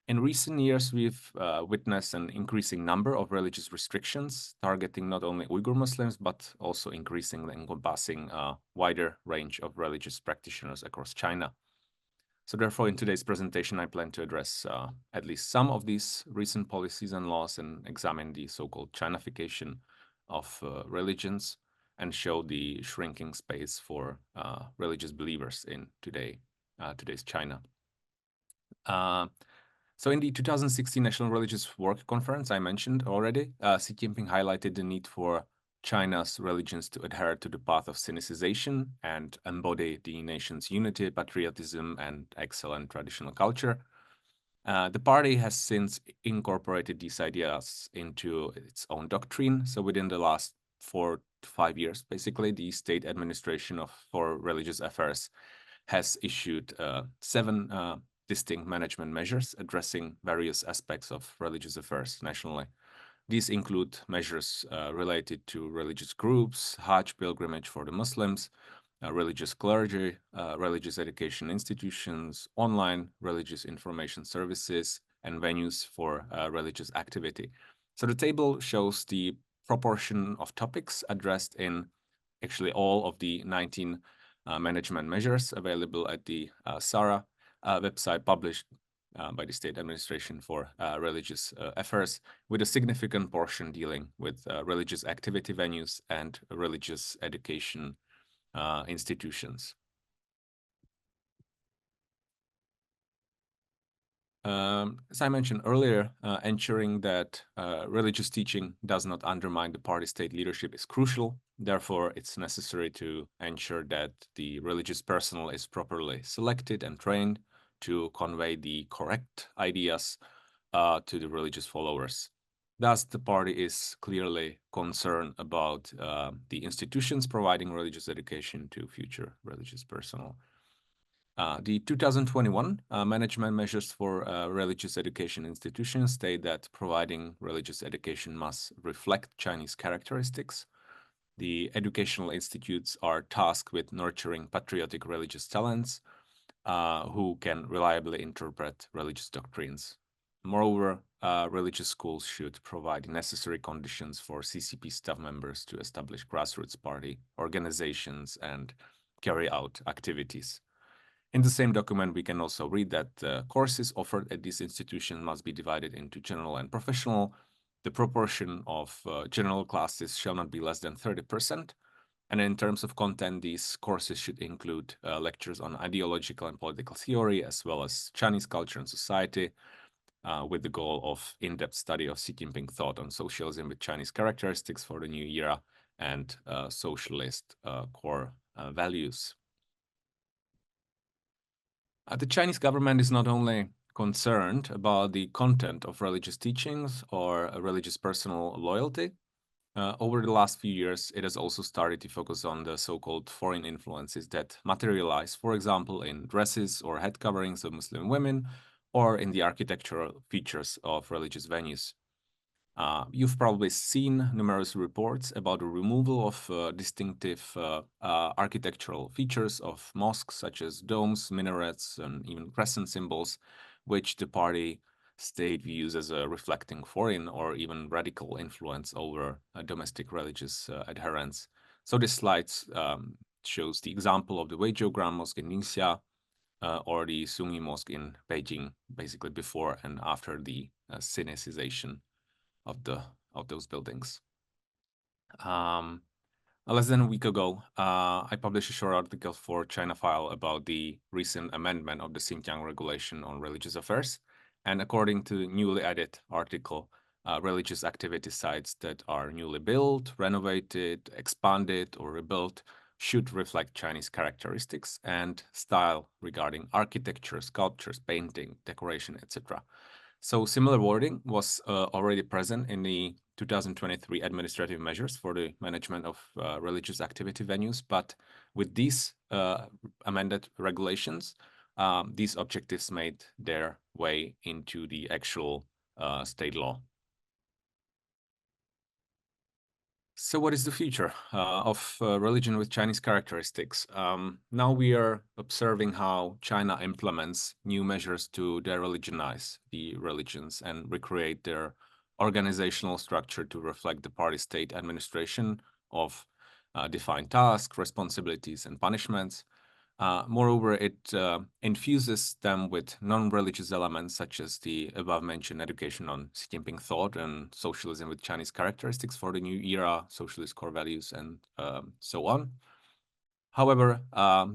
In recent years, we've witnessed an increasing number of religious restrictions targeting not only Uyghur Muslims, but also increasingly encompassing a wider range of religious practitioners across China. So therefore, in today's presentation, I plan to address at least some of these recent policies and laws and examine the so-called Chinification of religions and show the shrinking space for religious believers in today's China. So in the 2016 National Religious Work Conference I mentioned already, Xi Jinping highlighted the need for China's religions to adhere to the path of Sinicization and embody the nation's unity, patriotism, and excellent traditional culture. The party has since incorporated these ideas into its own doctrine. So within the last 4 to 5 years, basically, the State Administration for Religious Affairs has issued 7 distinct management measures addressing various aspects of religious affairs nationally. These include measures related to religious groups, Hajj pilgrimage for the Muslims, religious clergy, religious education institutions, online religious information services, and venues for religious activity. So the table shows the proportion of topics addressed in actually all of the 19 management measures available at the SARA website published by the State Administration for Religious Affairs, with a significant portion dealing with religious activity venues and religious education institutions. As I mentioned earlier, ensuring that religious teaching does not undermine the party state leadership is crucial. Therefore, it's necessary to ensure that the religious personnel is properly selected and trained to convey the correct ideas to the religious followers. Thus, the party is clearly concerned about the institutions providing religious education to future religious personnel. The 2021 management measures for religious education institutions state that providing religious education must reflect Chinese characteristics. The educational institutes are tasked with nurturing patriotic religious talents who can reliably interpret religious doctrines. Moreover, religious schools should provide necessary conditions for CCP staff members to establish grassroots party organizations and carry out activities. In the same document, we can also read that courses offered at this institution must be divided into general and professional. The proportion of general classes shall not be less than 30%. And in terms of content, these courses should include lectures on ideological and political theory, as well as Chinese culture and society, with the goal of in-depth study of Xi Jinping thought on socialism with Chinese characteristics for the new era and socialist core values. The Chinese government is not only concerned about the content of religious teachings or religious personal loyalty. Over the last few years, it has also started to focus on the so-called foreign influences that materialize, for example, in dresses or head coverings of Muslim women, or in the architectural features of religious venues. You've probably seen numerous reports about the removal of distinctive architectural features of mosques, such as domes, minarets, and even crescent symbols, which the party state views as a reflecting foreign or even radical influence over domestic religious adherents. So this slide shows the example of the Weizhou Grand Mosque in Ningxia or the Sunyi Mosque in Beijing, basically before and after the Sinicization of those buildings. Less than a week ago, I published a short article for China File about the recent amendment of the Xinjiang Regulation on Religious Affairs. And according to the newly added article, religious activity sites that are newly built, renovated, expanded, or rebuilt should reflect Chinese characteristics and style regarding architecture, sculptures, painting, decoration, etc. So similar wording was already present in the 2023 administrative measures for the management of religious activity venues, but with these amended regulations, these objectives made their way into the actual state law. So what is the future of religion with Chinese characteristics? Now we are observing how China implements new measures to de-religionize the religions and recreate their organizational structure to reflect the party-state administration of defined tasks, responsibilities, and punishments. Moreover, it infuses them with non-religious elements such as the above-mentioned education on Xi Jinping thought and socialism with Chinese characteristics for the new era, socialist core values, and so on. However,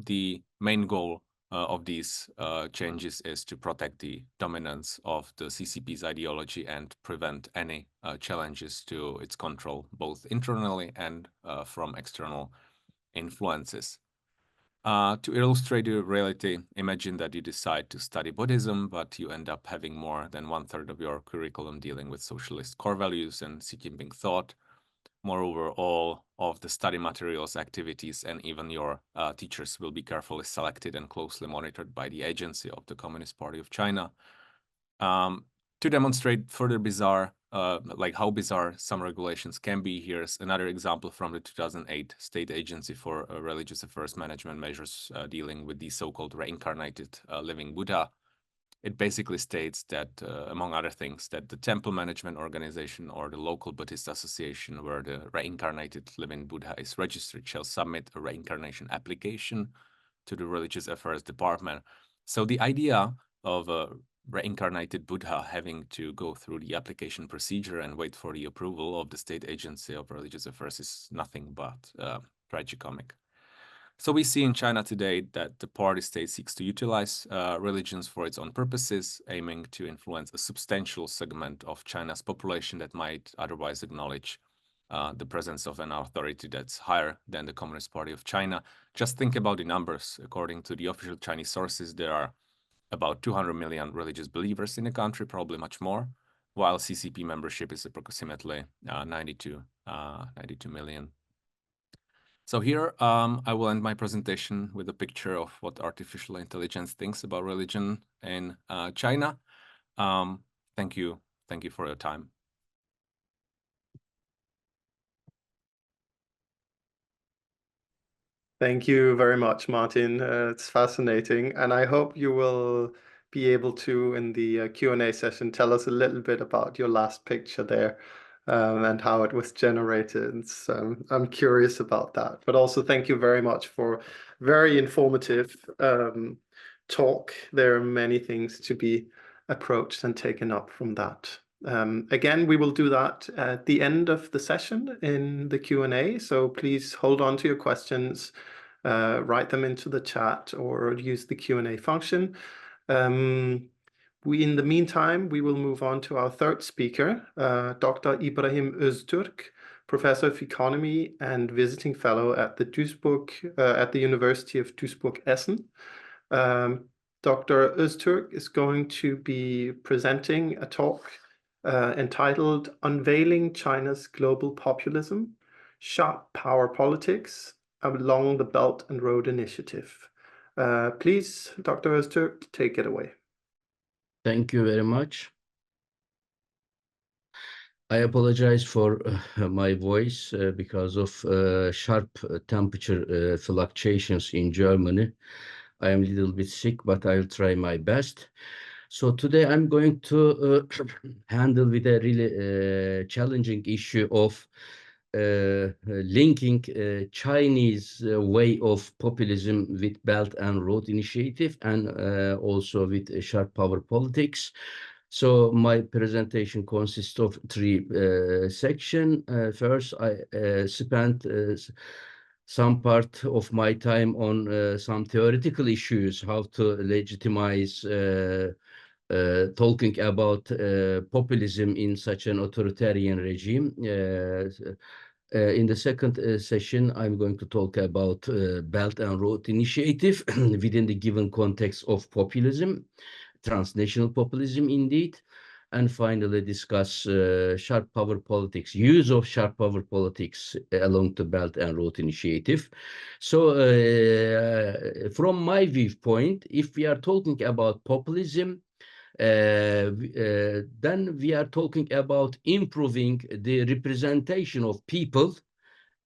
the main goal of these changes is to protect the dominance of the CCP's ideology and prevent any challenges to its control, both internally and from external influences. To illustrate the reality, imagine that you decide to study Buddhism, but you end up having more than 1/3 of your curriculum dealing with socialist core values and Xi Jinping thought. Moreover, all of the study materials, activities, and even your teachers will be carefully selected and closely monitored by the agency of the Communist Party of China. To demonstrate further bizarre, like how bizarre some regulations can be, here's another example from the 2008 State Agency for Religious Affairs Management Measures dealing with the so-called reincarnated living Buddha. It basically states that, among other things, that the temple management organization or the local Buddhist association where the reincarnated living Buddha is registered shall submit a reincarnation application to the Religious Affairs Department. So the idea of a reincarnated Buddha having to go through the application procedure and wait for the approval of the State Agency of Religious Affairs is nothing but tragicomic. So we see in China today that the party state seeks to utilize religions for its own purposes, aiming to influence a substantial segment of China's population that might otherwise acknowledge the presence of an authority that's higher than the Communist Party of China. Just think about the numbers. According to the official Chinese sources, there are about 200 million religious believers in the country, probably much more, while CCP membership is approximately 92 million. So here I will end my presentation with a picture of what artificial intelligence thinks about religion in China. Thank you for your time. Thank you very much, Martin. It's fascinating, and I hope you will be able to, in the Q&A session, tell us a little bit about your last picture there and how it was generated. So I'm curious about that. But also thank you very much for very informative talk. There are many things to be approached and taken up from that. Again, we will do that at the end of the session in the Q&A, so please hold on to your questions, write them into the chat or use the Q&A function. In the meantime, we will move on to our third speaker, Dr. Ibrahim Ozturk, Professor of Economy and Visiting Fellow at the University of Duisburg-Essen. Dr. Ozturk is going to be presenting a talk entitled Unveiling China's Global Populism, Sharp Power Politics Along the Belt and Road Initiative. Please, Dr. Ozturk, take it away. Thank you very much. I apologize for my voice because of sharp temperature fluctuations in Germany. I am a little bit sick, but I'll try my best. So today I'm going to handle with a really challenging issue of linking Chinese way of populism with Belt and Road Initiative and also with sharp power politics. So my presentation consists of three sections. First, I spent some part of my time on some theoretical issues, how to legitimize talking about populism in such an authoritarian regime. In the second session, I'm going to talk about Belt and Road Initiative within the given context of populism, transnational populism indeed, and finally discuss sharp power politics, use of sharp power politics along the Belt and Road Initiative. So from my viewpoint, if we are talking about populism, then we are talking about improving the representation of people,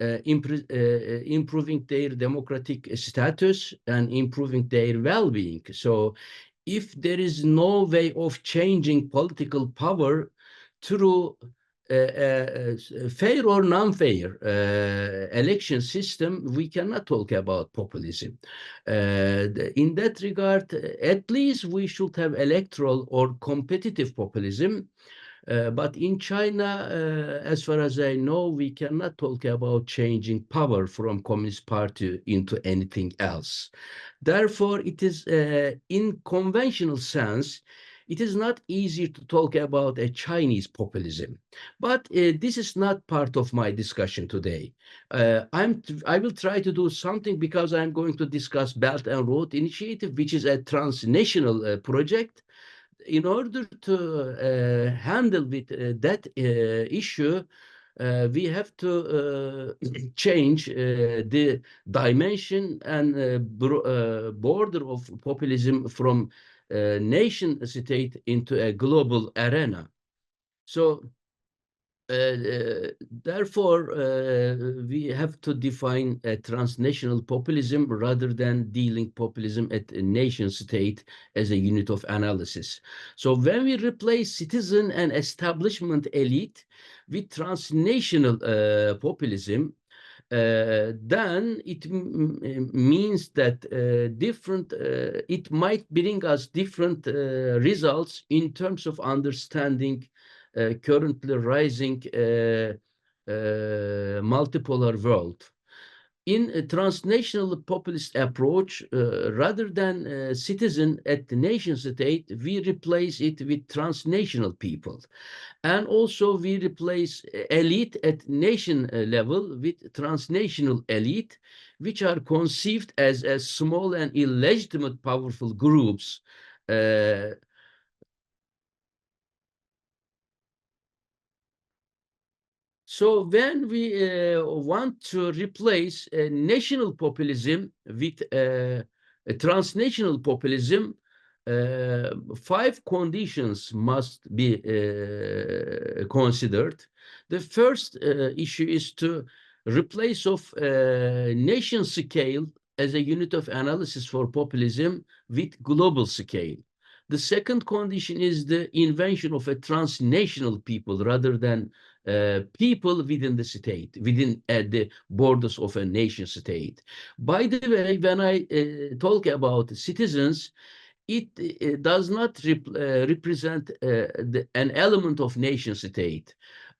improving their democratic status and improving their well-being. So if there is no way of changing political power through fair or non-fair election system, we cannot talk about populism. In that regard, at least we should have electoral or competitive populism. But in China, as far as I know, we cannot talk about changing power from Communist Party into anything else. Therefore, it is in conventional sense, it is not easy to talk about a Chinese populism. But this is not part of my discussion today. I will try to do something because I'm going to discuss Belt and Road Initiative, which is a transnational project. In order to handle with that issue, we have to change the dimension and border of populism from nation state into a global arena. So therefore, we have to define a transnational populism rather than dealing populism at a nation state as a unit of analysis. So when we replace citizen and establishment elite with transnational populism, then it means that it might bring us different results in terms of understanding currently rising multipolar world. In a transnational populist approach, rather than citizen at the nation state, we replace it with transnational people. And also we replace elite at nation level with transnational elite, which are conceived as small and illegitimate powerful groups. So when we want to replace national populism with a transnational populism, 5 conditions must be considered. The first issue is to replace of nation scale as a unit of analysis for populism with global scale. The second condition is the invention of a transnational people rather than people within the state, within the borders of a nation state. By the way, when I talk about citizens, it does not represent an element of nation state.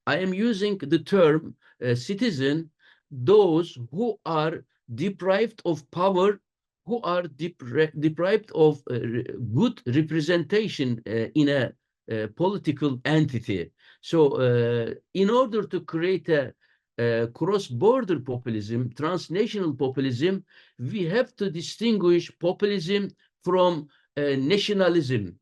I am using the term citizen, those who are deprived of power, who are deprived of good representation in a political entity. So in order to create a cross-border populism, transnational populism, we have to distinguish populism from nationalism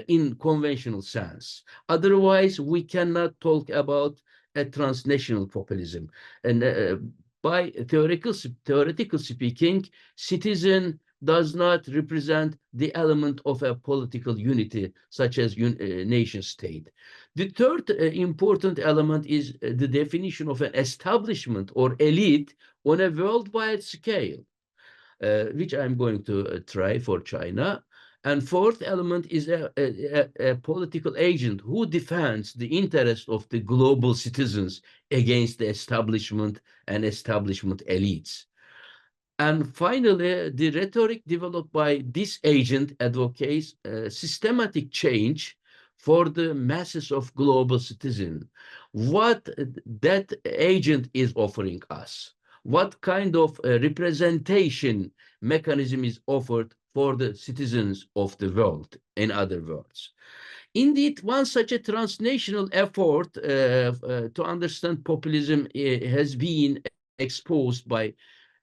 in conventional sense. Otherwise, we cannot talk about a transnational populism. And by theoretical speaking, citizen does not represent the element of a political unity, such as nation state. The third important element is the definition of an establishment or elite on a worldwide scale, which I'm going to try for China. And fourth element is a political agent who defends the interest of the global citizens against the establishment and establishment elites. And finally, the rhetoric developed by this agent advocates systematic change for the masses of global citizens. What that agent is offering us, what kind of representation mechanism is offered for the citizens of the world, in other words. Indeed, one such a transnational effort to understand populism has been exposed by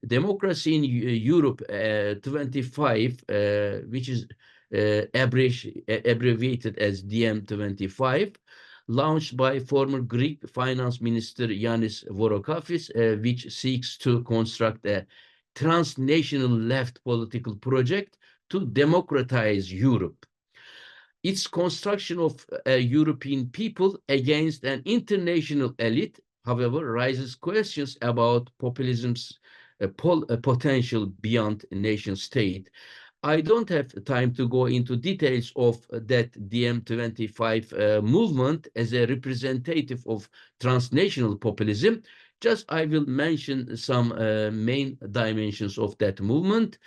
Democracy in Europe 25, which is abbreviated as DM25, launched by former Greek Finance Minister Yanis Varoufakis, which seeks to construct a transnational left political project to democratize Europe. Its construction of a European people against an international elite, however, raises questions about populism's potential beyond a nation state. I don't have time to go into details of that DM25 movement as a representative of transnational populism. Just I will mention some main dimensions of that movement.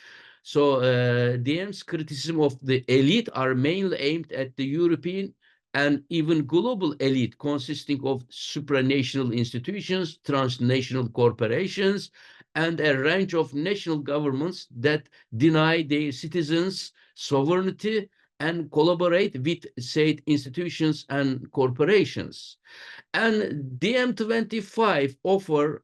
So DM's criticism of the elite are mainly aimed at the European and even global elite consisting of supranational institutions, transnational corporations, and a range of national governments that deny their citizens sovereignty and collaborate with state institutions and corporations. And DM25 offer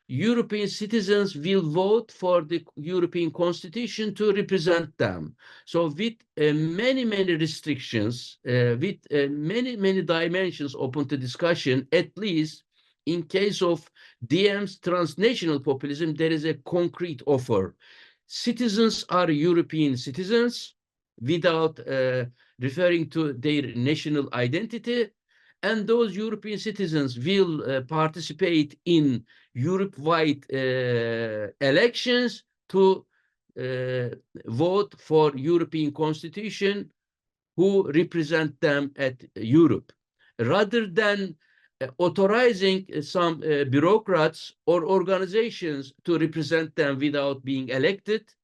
European citizens will vote for the European Constitution to represent them. So with many restrictions, with many dimensions open to discussion, at least in case of DM's transnational populism, there is a concrete offer. Citizens are European citizens without referring to their national identity, and those European citizens will participate in Europe-wide elections to vote for European Constitution who represent them at Europe, rather than authorizing some bureaucrats or organizations to represent them without being elected.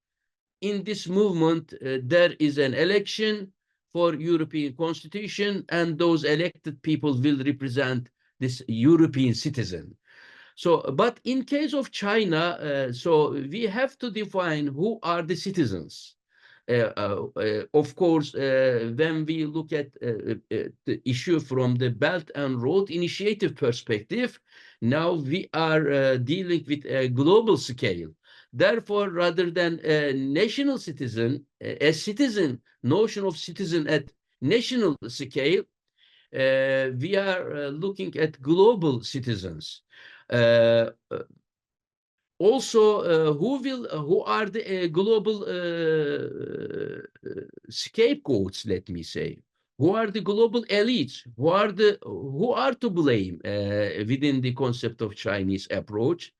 In this movement, there is an election for European Constitution, and those elected people will represent this European citizen. So, but in case of China, so we have to define who are the citizens. Of course, when we look at the issue from the Belt and Road Initiative perspective, now we are dealing with a global scale. Therefore, rather than a national citizen, a citizen, notion of citizen at national scale, we are looking at global citizens. Also, who are the global scapegoats? Let me say, who are the global elites? Who are to blame within the concept of Chinese approach?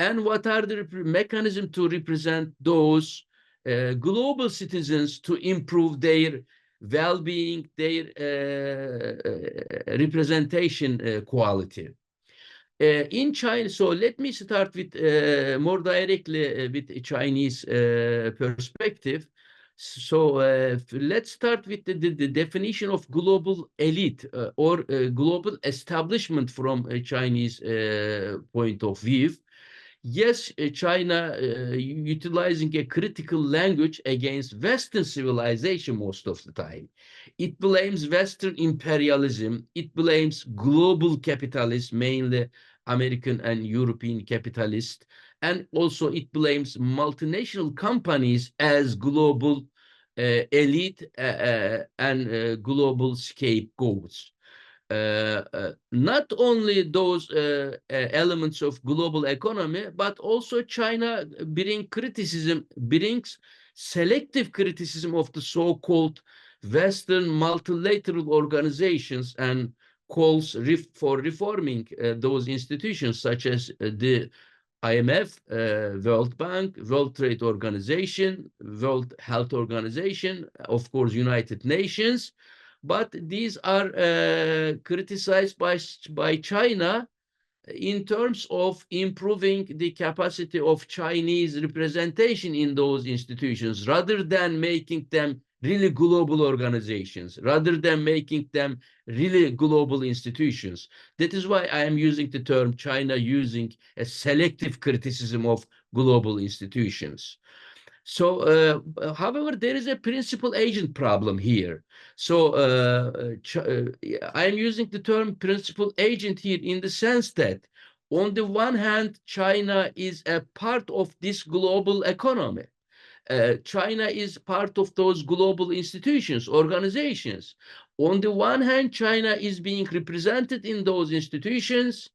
And what are the mechanisms to represent those global citizens to improve their well-being, their representation quality? In China, so let me start with more directly with Chinese perspective. So let's start with the definition of global elite or global establishment from a Chinese point of view. Yes, China utilizing a critical language against Western civilization most of the time. It blames Western imperialism. It blames global capitalists, mainly American and European capitalists. And also it blames multinational companies as global elite and global scapegoats. Not only those elements of global economy, but also China brings selective criticism of the so-called Western multilateral organizations and calls for reforming those institutions, such as the IMF, World Bank, World Trade Organization, World Health Organization, of course, United Nations. But these are criticized by China in terms of improving the capacity of Chinese representation in those institutions, rather than making them really global organizations, rather than making them really global institutions. That is why I am using the term China using a selective criticism of global institutions. So, however, there is a principal agent problem here. So I am using the term principal agent here in the sense that, on the one hand, China is a part of this global economy. China is part of those global institutions, organizations. On the one hand, China is being represented in those institutions,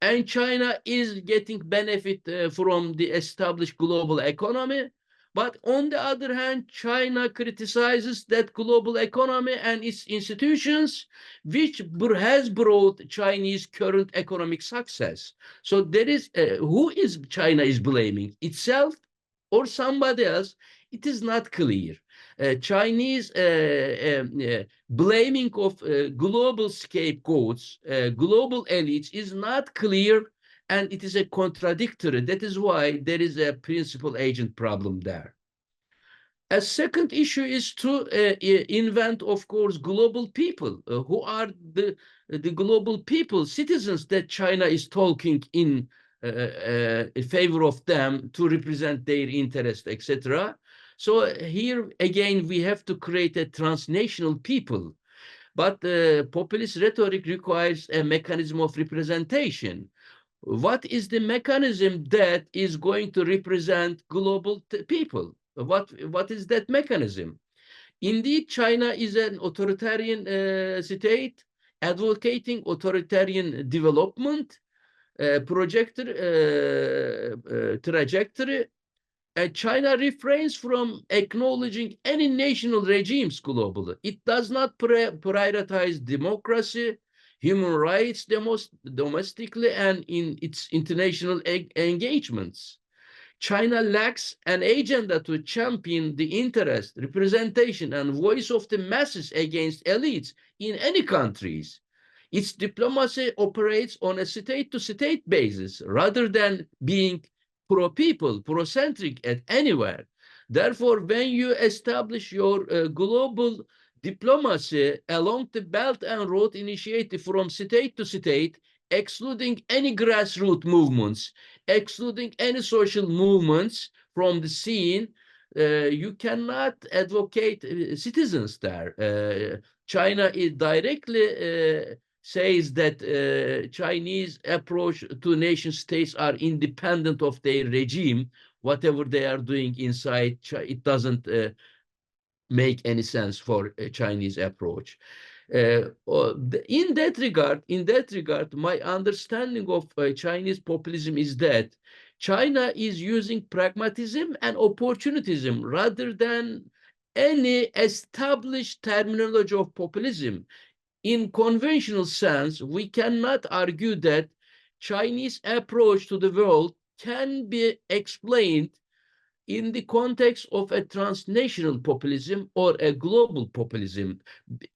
and China is getting benefit from the established global economy. But on the other hand, China criticizes that global economy and its institutions, which has brought Chinese current economic success. So there is, who is China is blaming? Itself or somebody else? It is not clear. Chinese blaming of global scapegoats, global elites is not clear, and it is a contradictory. That is why there is a principal agent problem there. A second issue is to invent, of course, global people. Who are the global people, citizens that China is talking in favor of them to represent their interest, etc. So here again, we have to create a transnational people. But populist rhetoric requires a mechanism of representation. What is the mechanism that is going to represent global people? What is that mechanism? Indeed, China is an authoritarian state advocating authoritarian development, trajectory. China refrains from acknowledging any national regimes globally. It does not prioritize democracy, human rights domestically, and in its international engagements. China lacks an agenda to champion the interest, representation, and voice of the masses against elites in any countries. Its diplomacy operates on a state-to-state basis rather than being pro-people, pro-centric at anywhere. Therefore, when you establish your global diplomacy along the Belt and Road Initiative from state to state, excluding any grassroots movements, excluding any social movements from the scene, you cannot advocate citizens there. China is directly says that Chinese approach to nation states are independent of their regime. Whatever they are doing inside, it doesn't make any sense for a Chinese approach. In that regard, my understanding of Chinese populism is that China is using pragmatism and opportunism rather than any established terminology of populism. In conventional sense, we cannot argue that Chinese approach to the world can be explained in the context of a transnational populism or a global populism,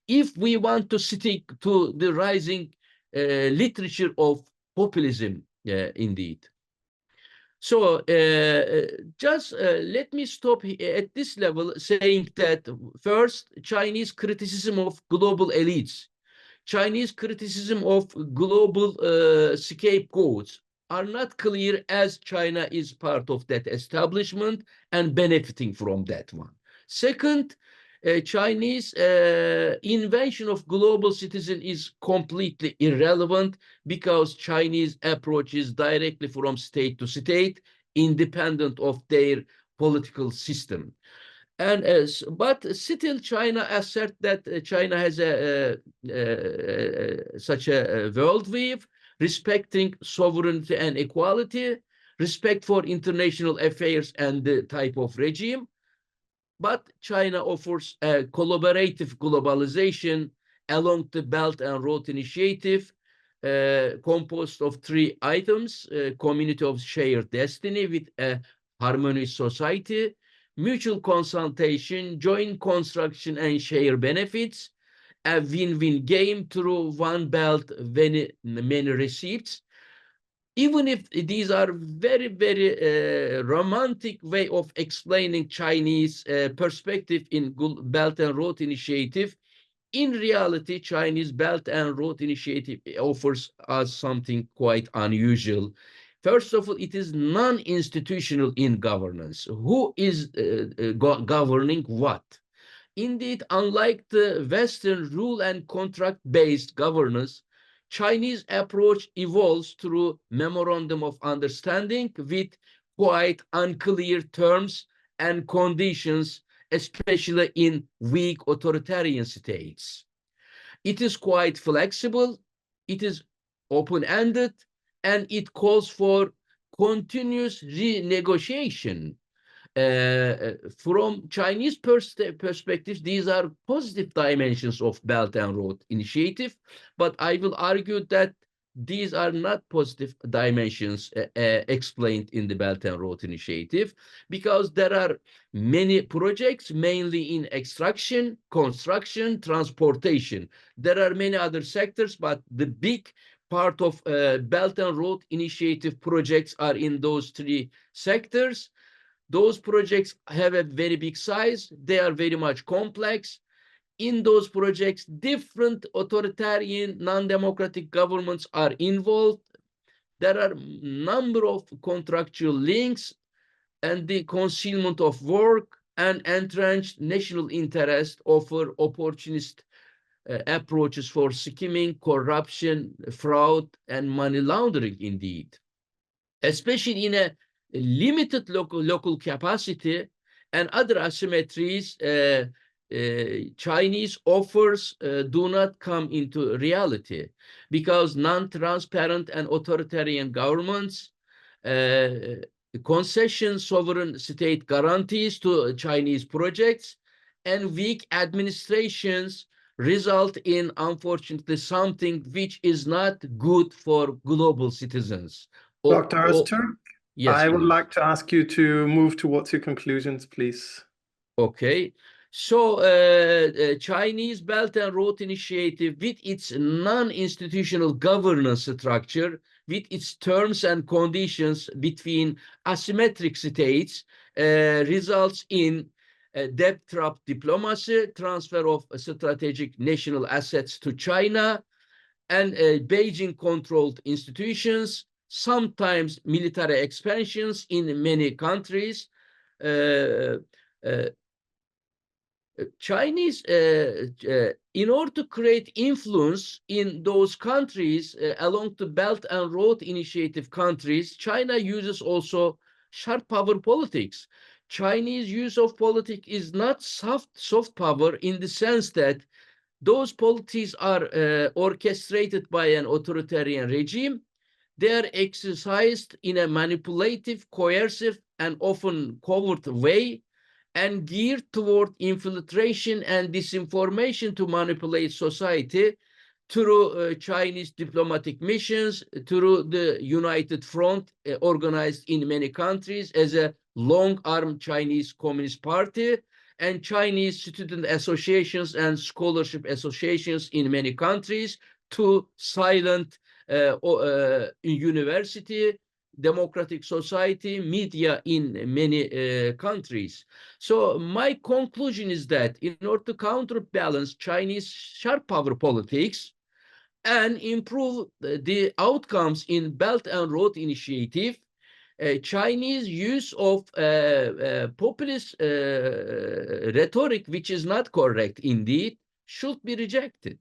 if we want to stick to the rising literature of populism, indeed. So just let me stop at this level saying that first, Chinese criticism of global elites, Chinese criticism of global scapegoats are not clear, as China is part of that establishment and benefiting from that one. Second, Chinese invention of global citizen is completely irrelevant because Chinese approach is directly from state to state, independent of their political system. And but still, China asserts that China has such a worldview, respecting sovereignty and equality, respect for international affairs and the type of regime. But China offers a collaborative globalization along the Belt and Road Initiative, composed of 3 items: community of shared destiny with a harmonious society, mutual consultation, joint construction, and share benefits, a win-win game through one belt, many receipts. Even if these are very, very romantic way of explaining Chinese perspective in Belt and Road Initiative, in reality, Chinese Belt and Road Initiative offers us something quite unusual. First of all, it is non-institutional in governance. Who is governing what? Indeed, unlike the Western rule and contract-based governance, Chinese approach evolves through memorandum of understanding with quite unclear terms and conditions, especially in weak authoritarian states. It is quite flexible, it is open-ended, and it calls for continuous renegotiation. From Chinese perspective, these are positive dimensions of Belt and Road Initiative, but I will argue that these are not positive dimensions explained in the Belt and Road Initiative, because there are many projects, mainly in extraction, construction, transportation. There are many other sectors, but the big part of Belt and Road Initiative projects are in those 3 sectors. Those projects have a very big size. They are very much complex. In those projects, different authoritarian, non-democratic governments are involved. There are a number of contractual links, and the concealment of work and entrenched national interest offer opportunist approaches for skimming, corruption, fraud, and money laundering indeed. Especially in a limited local capacity and other asymmetries, Chinese offers do not come into reality, because non-transparent and authoritarian governments concession sovereign state guarantees to Chinese projects, and weak administrations result in, unfortunately, something which is not good for global citizens. Dr. Ozturk, yes, I would please. like to ask you to move towards your conclusions, please. Okay. So Chinese Belt and Road Initiative, with its non-institutional governance structure, with its terms and conditions between asymmetric states, results in debt trap diplomacy, transfer of strategic national assets to China, and Beijing-controlled institutions, sometimes military expansions in many countries. Chinese, in order to create influence in those countries along the Belt and Road Initiative countries, China uses also sharp power politics. Chinese use of politics is not soft power, in the sense that those policies are orchestrated by an authoritarian regime. They are exercised in a manipulative, coercive, and often covert way, and geared toward infiltration and disinformation to manipulate society through Chinese diplomatic missions, through the United Front, organized in many countries as a long-arm Chinese Communist Party, and Chinese student associations and scholarship associations in many countries to silent university, democratic society, media in many countries. So my conclusion is that in order to counterbalance Chinese sharp power politics and improve the outcomes in Belt and Road Initiative, Chinese use of populist rhetoric, which is not correct indeed, should be rejected.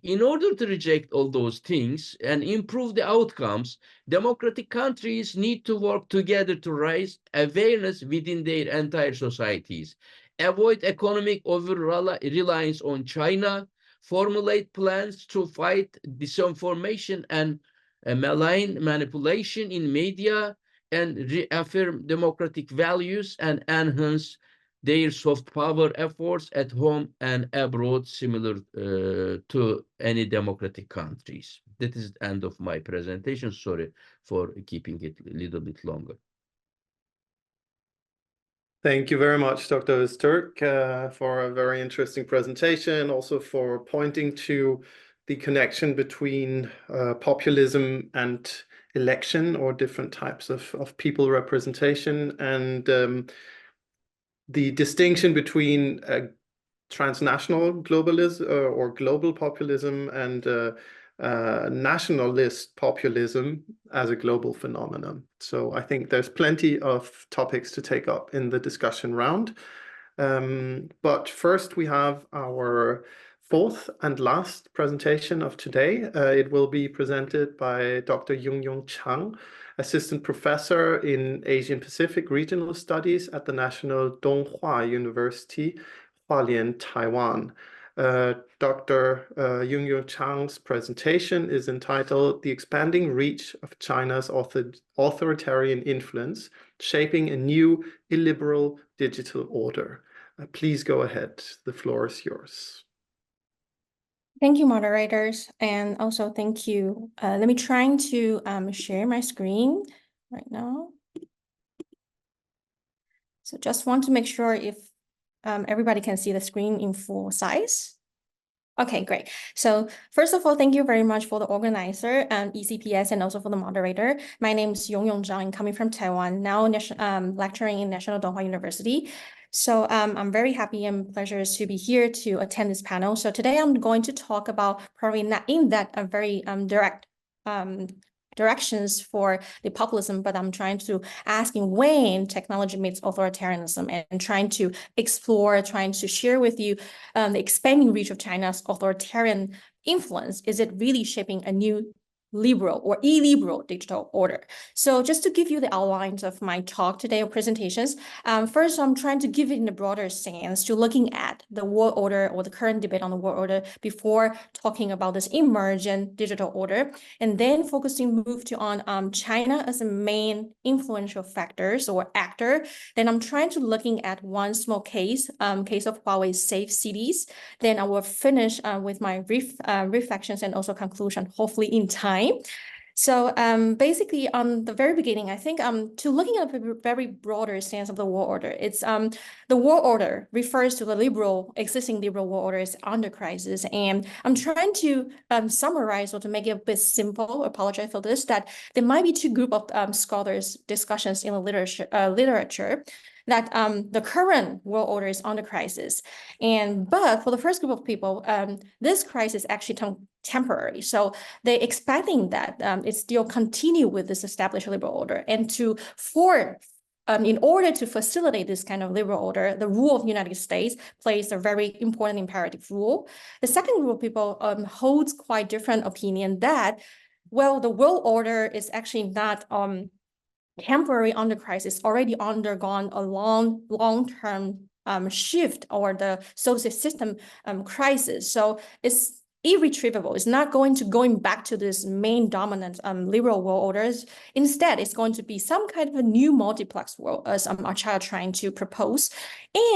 In order to reject all those things and improve the outcomes, democratic countries need to work together to raise awareness within their entire societies, avoid economic over-reliance on China, formulate plans to fight disinformation and malign manipulation in media, and reaffirm democratic values and enhance their soft power efforts at home and abroad, similar to any democratic countries. That is the end of my presentation. Sorry for keeping it a little bit longer. Thank you very much, Dr. Ozturk, for a very interesting presentation, also for pointing to the connection between populism and election, or different types of people representation, and the distinction between transnational globalism or global populism and nationalist populism as a global phenomenon. So I think there's plenty of topics to take up in the discussion round. But first we have our fourth and last presentation of today. It will be presented by Dr. Yongyong Chang, Assistant Professor in Asian Pacific Regional Studies at the National Donghua University, Hualien, Taiwan. Dr. Yongyong Chang's presentation is entitled "The Expanding Reach of China's Authoritarian Influence, Shaping a New Illiberal Digital Order." Please go ahead. The floor is yours. Thank you, moderators, and also thank you. Let me try to share my screen right now. So just want to make sure if everybody can see the screen in full size. Okay, great. So first of all, thank you very much for the organizer, ECPS, and also for the moderator. My name is Yongyong Chang, coming from Taiwan, now lecturing in National Donghua University. So I'm very happy and pleasure to be here to attend this panel. So today I'm going to talk about probably not in that very direct directions for the populism, but I'm trying to asking when technology meets authoritarianism, and trying to explore, trying to share with you the expanding reach of China's authoritarian influence. Is it really shaping a new liberal or illiberal digital order? So just to give you the outlines of my talk today or presentations, first I'm trying to give it in a broader sense to looking at the world order or the current debate on the world order before talking about this emergent digital order, and then move to on China as a main influential factors or actor. Then I'm trying to looking at one small case of Huawei's safe cities. Then I will finish with my reflections and also conclusion, hopefully in time. So basically, on the very beginning, I think to looking at a very broader sense of the world order, it's the world order refers to the existing liberal world order is under crisis, and I'm trying to summarize or to make it a bit simple. Apologize for this. That there might be two group of scholars discussions in the literature. That the current world order is under crisis, but for the first group of people, this crisis actually temporary. So they're expecting that it still continue with this established liberal order, and in order to facilitate this kind of liberal order, the rule of the United States plays a very important imperative role. The second group of people holds quite different opinion that, well, the world order is actually not temporary under crisis, already undergone a long-term shift or the social system crisis. So it's irretrievable. It's not going back to this main dominant liberal world orders. Instead, it's going to be some kind of a new multiplex world, as Archaya trying to propose.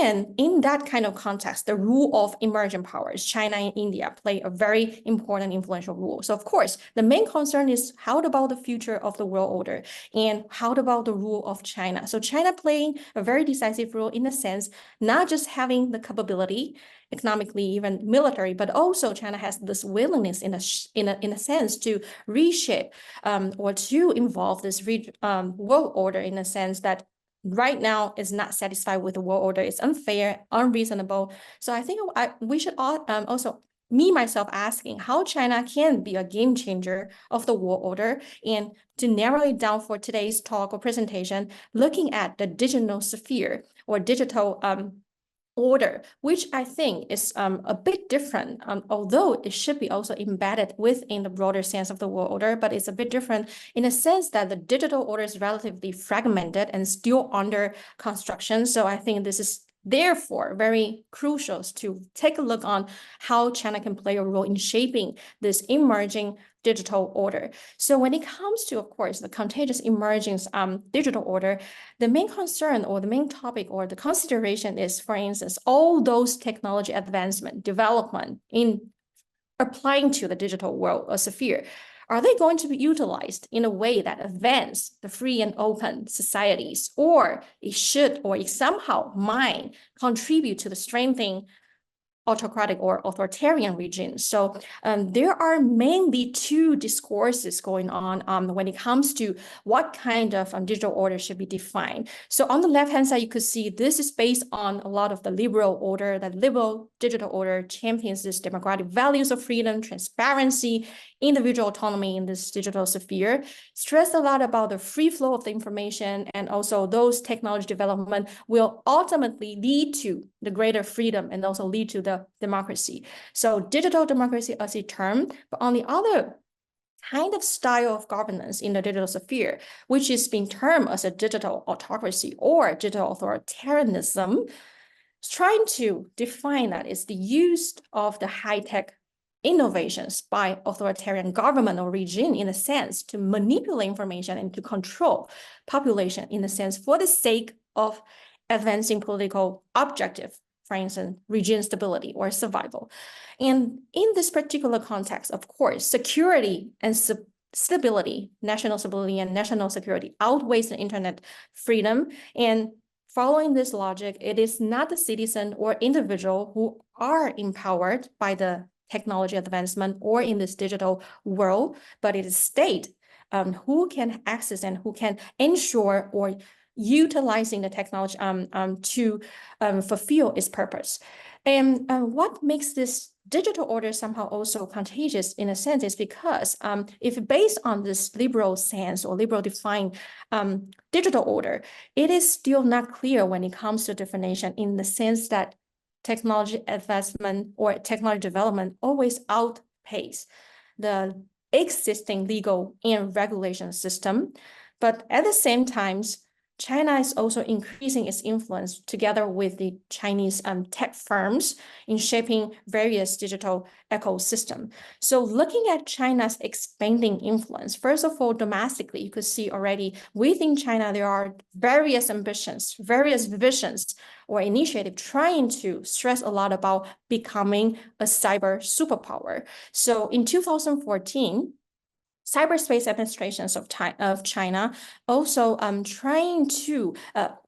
And in that kind of context, the rule of emerging powers, China and India, play a very important influential role. So of course, the main concern is how about the future of the world order, and how about the rule of China? So China playing a very decisive role in the sense, not just having the capability, economically, even military, but also China has this willingness in a sense to reshape or to involve this world order in a sense that right now is not satisfied with the world order. It's unfair, unreasonable. So I think we should also myself asking how China can be a game changer of the world order, and to narrow it down for today's talk or presentation, looking at the digital sphere or digital order, which I think is a bit different, although it should be also embedded within the broader sense of the world order, but it's a bit different in a sense that the digital order is relatively fragmented and still under construction. So I think this is therefore very crucial to take a look on how China can play a role in shaping this emerging digital order. So when it comes to, of course, the contagious emerging digital order, the main concern or the main topic or the consideration is, for instance, all those technology advancement, development in applying to the digital world or sphere are they going to be utilized in a way that advance the free and open societies, or it should, or it somehow might contribute to the strengthening autocratic or authoritarian regimes? So there are mainly two discourses going on when it comes to what kind of digital order should be defined. So on the left-hand side, you could see this is based on a lot of the liberal order. That liberal digital order champions this democratic values of freedom, transparency, individual autonomy in this digital sphere, stress a lot about the free flow of the information, and also those technology development will ultimately lead to the greater freedom and also lead to the democracy. So digital democracy as a term, but on the other kind of style of governance in the digital sphere, which is being termed as a digital autocracy or digital authoritarianism, trying to define that is the use of the high-tech innovations by authoritarian government or regime in a sense to manipulate information and to control population in a sense for the sake of advancing political objective, for instance, region stability or survival. And in this particular context, of course, security and stability, national stability and national security outweighs the internet freedom. And following this logic, it is not the citizen or individual who are empowered by the technology advancement or in this digital world, but it is state who can access and who can ensure or utilizing the technology to fulfill its purpose. And what makes this digital order somehow also contagious in a sense is because if based on this liberal sense or liberal defined digital order, it is still not clear when it comes to definition in the sense that technology advancement or technology development always outpace the existing legal and regulation system. But at the same time, China is also increasing its influence together with the Chinese tech firms in shaping various digital ecosystem. So looking at China's expanding influence, first of all, domestically, you could see already within China, there are various ambitions, various visions or initiative trying to stress a lot about becoming a cyber superpower. So in 2014, Cyberspace Administrations of China also trying to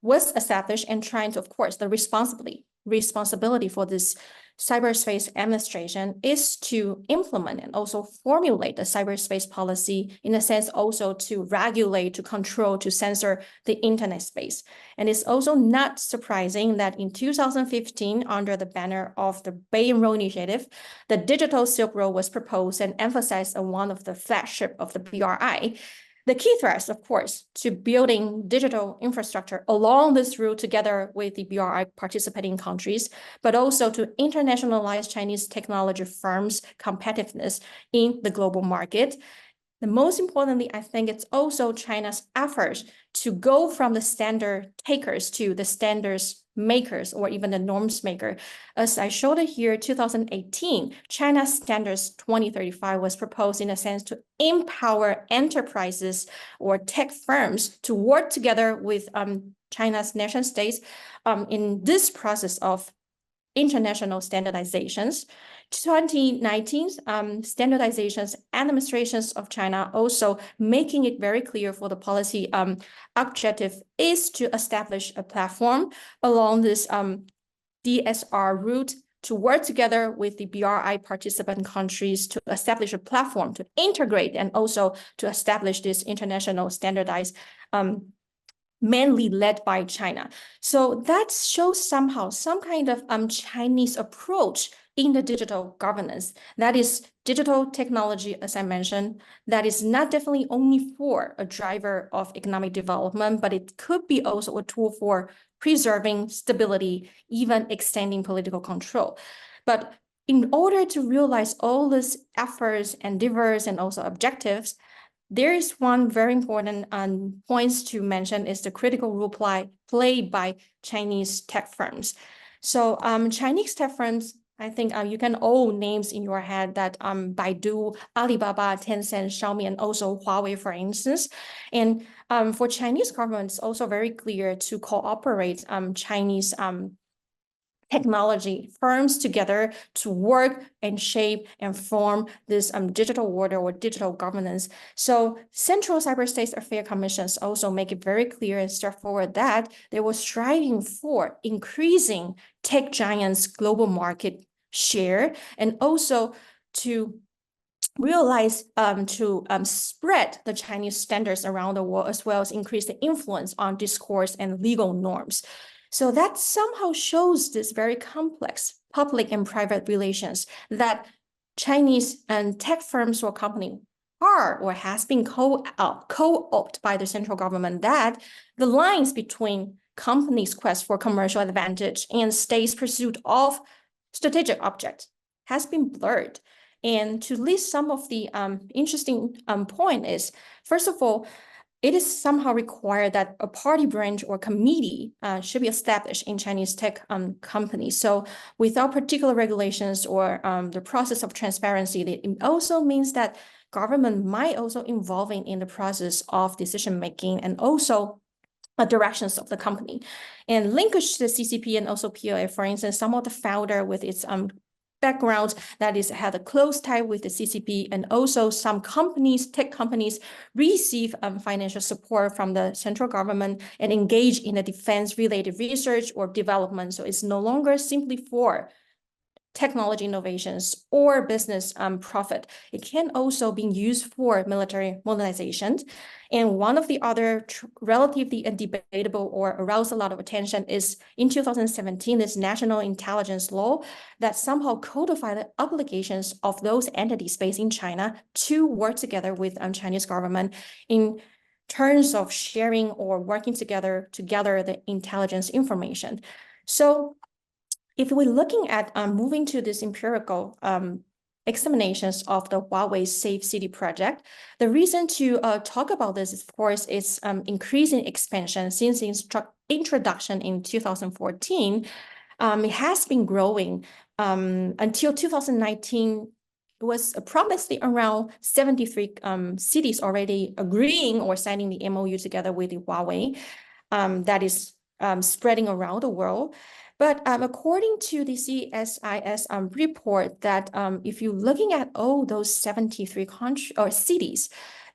was established and trying to, of course, the responsibility for this cyberspace administration is to implement and also formulate the cyberspace policy in a sense also to regulate, to control, to censor the internet space. And it's also not surprising that in 2015, under the banner of the Belt and Road Initiative, the Digital Silk Road was proposed and emphasized as one of the flagship of the BRI. The key thrust, of course, to building digital infrastructure along this route together with the BRI participating countries, but also to internationalize Chinese technology firms' competitiveness in the global market. The most importantly, I think it's also China's efforts to go from the standard takers to the standards makers or even the norms maker. As I showed it here, 2018, China's Standards 2035 was proposed in a sense to empower enterprises or tech firms to work together with China's nation states in this process of international standardizations. 2019, standardizations administrations of China also making it very clear for the policy objective is to establish a platform along this DSR route to work together with the BRI participant countries to establish a platform to integrate and also to establish this international standardized mainly led by China. So that shows somehow some kind of Chinese approach in the digital governance. That is digital technology, as I mentioned, that is not definitely only for a driver of economic development, but it could be also a tool for preserving stability, even extending political control. But in order to realize all these efforts, endeavors, and also objectives, there is one very important points to mention is the critical role played by Chinese tech firms. So Chinese tech firms, I think you can all names in your head that Baidu, Alibaba, Tencent, Xiaomi, and also Huawei, for instance. And for Chinese government, it's also very clear to cooperate Chinese technology firms together to work and shape and form this digital order or digital governance. So Central Cyberspace Affairs Commissions also make it very clear and straightforward that they were striving for increasing tech giants' global market share, and also to realize to spread the Chinese standards around the world, as well as increase the influence on discourse and legal norms. So that somehow shows this very complex public and private relations that Chinese and tech firms or company are or has been co-opted by the central government, that the lines between companies' quest for commercial advantage and states' pursuit of strategic objects has been blurred. And to list some of the interesting point is, first of all, it is somehow required that a party branch or committee should be established in Chinese tech companies. So without particular regulations or the process of transparency, it also means that government might also involving in the process of decision-making and also directions of the company. And linkage to the CCP and also PLA, for instance, some of the founder with its background that is had a close tie with the CCP, and also some companies, tech companies, receive financial support from the central government and engage in a defense-related research or development. So it's no longer simply for technology innovations or business profit. It can also be used for military modernization. And one of the other relatively debatable or aroused a lot of attention is in 2017, this national intelligence law that somehow codified the obligations of those entities based in China to work together with Chinese government in terms of sharing or working together to gather the intelligence information. So if we're looking at moving to this empirical examinations of the Huawei Safe City project, the reason to talk about this is, of course, its increasing expansion since its introduction in 2014. It has been growing until 2019. It was probably around 73 cities already agreeing or signing the MOU together with the Huawei that is spreading around the world. But according to the CSIS report, that if you're looking at all those 73 countries or cities,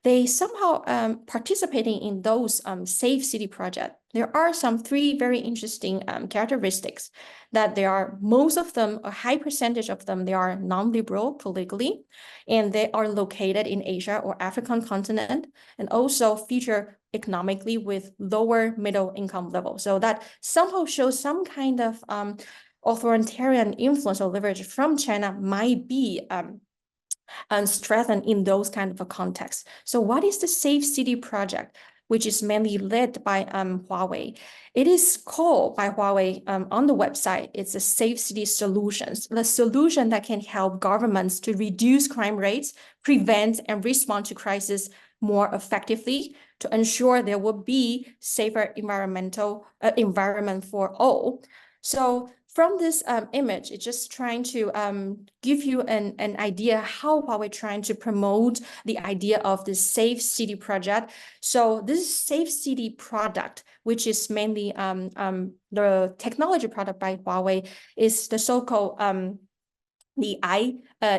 they somehow participating in those safe city projects. There are some three very interesting characteristics that there are, most of them, a high percentage of them, they are non-liberal politically, and they are located in Asia or African continent, and also feature economically with lower middle income level. So that somehow shows some kind of authoritarian influence or leverage from China might be strengthened in those kind of a context. So what is the Safe City project, which is mainly led by Huawei? It is called by Huawei on the website, it's a Safe City Solutions, the solution that can help governments to reduce crime rates, prevent and respond to crisis more effectively, to ensure there will be safer environment for all. So from this image, it's just trying to give you an idea how Huawei trying to promote the idea of the Safe City project. So this Safe City product, which is mainly the technology product by Huawei, is the so-called the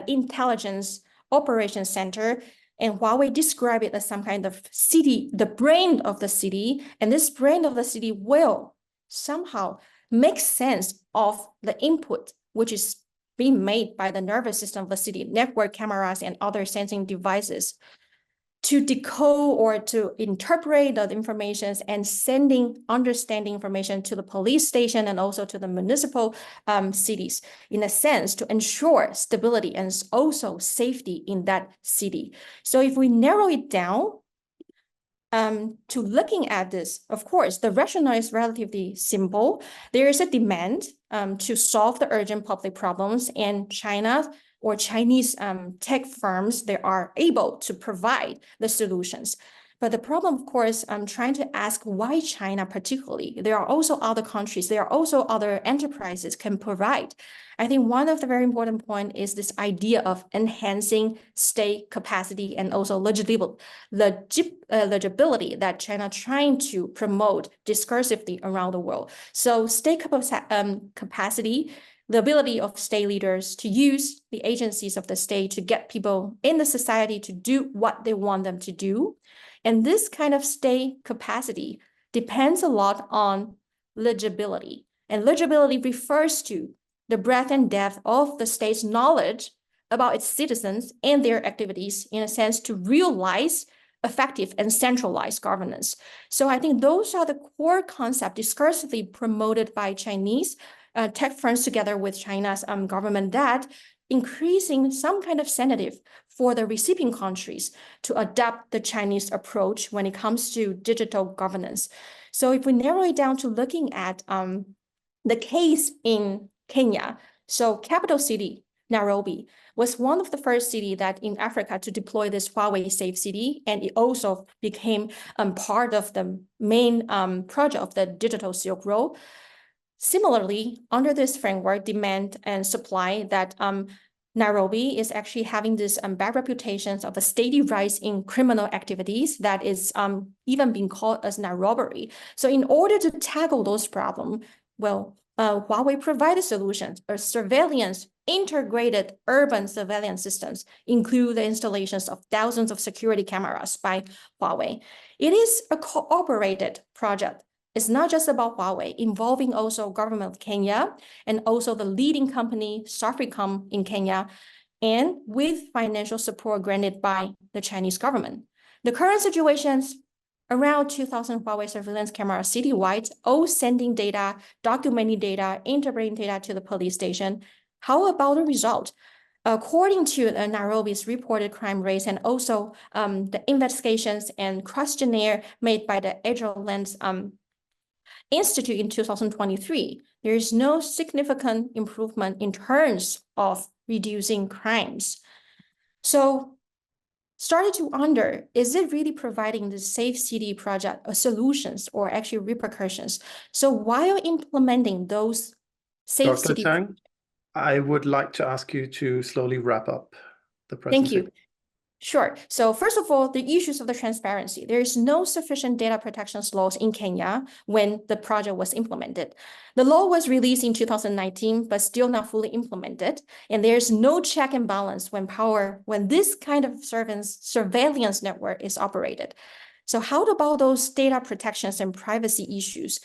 Intelligence Operation Center. And Huawei described it as some kind of city, the brain of the city. And this brain of the city will somehow make sense of the input, which is being made by the nervous system of the city, network cameras and other sensing devices, to decode or to interpret the information and understanding information to the police station and also to the municipal cities, in a sense, to ensure stability and also safety in that city. So if we narrow it down to looking at this, of course, the rationale is relatively simple. There is a demand to solve the urgent public problems, and China or Chinese tech firms, they are able to provide the solutions. But the problem, of course, I'm trying to ask why China particularly. There are also other countries, there are also other enterprises can provide. I think one of the very important point is this idea of enhancing state capacity and also legibility that China trying to promote discursively around the world. So state capacity, the ability of state leaders to use the agencies of the state to get people in the society to do what they want them to do. And this kind of state capacity depends a lot on legibility. And legibility refers to the breadth and depth of the state's knowledge about its citizens and their activities, in a sense, to realize effective and centralized governance. So I think those are the core concepts discursively promoted by Chinese tech firms together with China's government, that increasing some kind of incentive for the recipient countries to adopt the Chinese approach when it comes to digital governance. So if we narrow it down to looking at the case in Kenya, so capital city, Nairobi, was one of the first cities that in Africa to deploy this Huawei Safe City, and it also became part of the main project of the Digital Silk Road. Similarly, under this framework, demand and supply, that Nairobi is actually having this bad reputations of a steady rise in criminal activities that is even being called as Nairobi. So in order to tackle those problems, well, Huawei provided solutions, or surveillance, integrated urban surveillance systems, include the installations of thousands of security cameras by Huawei. It is a cooperated project. It's not just about Huawei, involving also government of Kenya and also the leading company, Safaricom in Kenya, and with financial support granted by the Chinese government. The current situations, around 2,000 Huawei surveillance cameras citywide, all sending data, documenting data, interpreting data to the police station. How about the result? According to Nairobi's reported crime rates and also the investigations and questionnaire made by the Agile Institute in 2023, there is no significant improvement in terms of reducing crimes. So started to wonder, is it really providing the Safe City project solutions or actually repercussions? So while implementing those Safe Dr. City... Chang, I would like to ask you to slowly wrap up the presentation. Thank you. Sure. So first of all, the issues of the transparency. There is no sufficient data protection laws in Kenya when the project was implemented. The law was released in 2019, but still not fully implemented. And there's no check and balance when this kind of surveillance network is operated. So how about those data protections and privacy issues?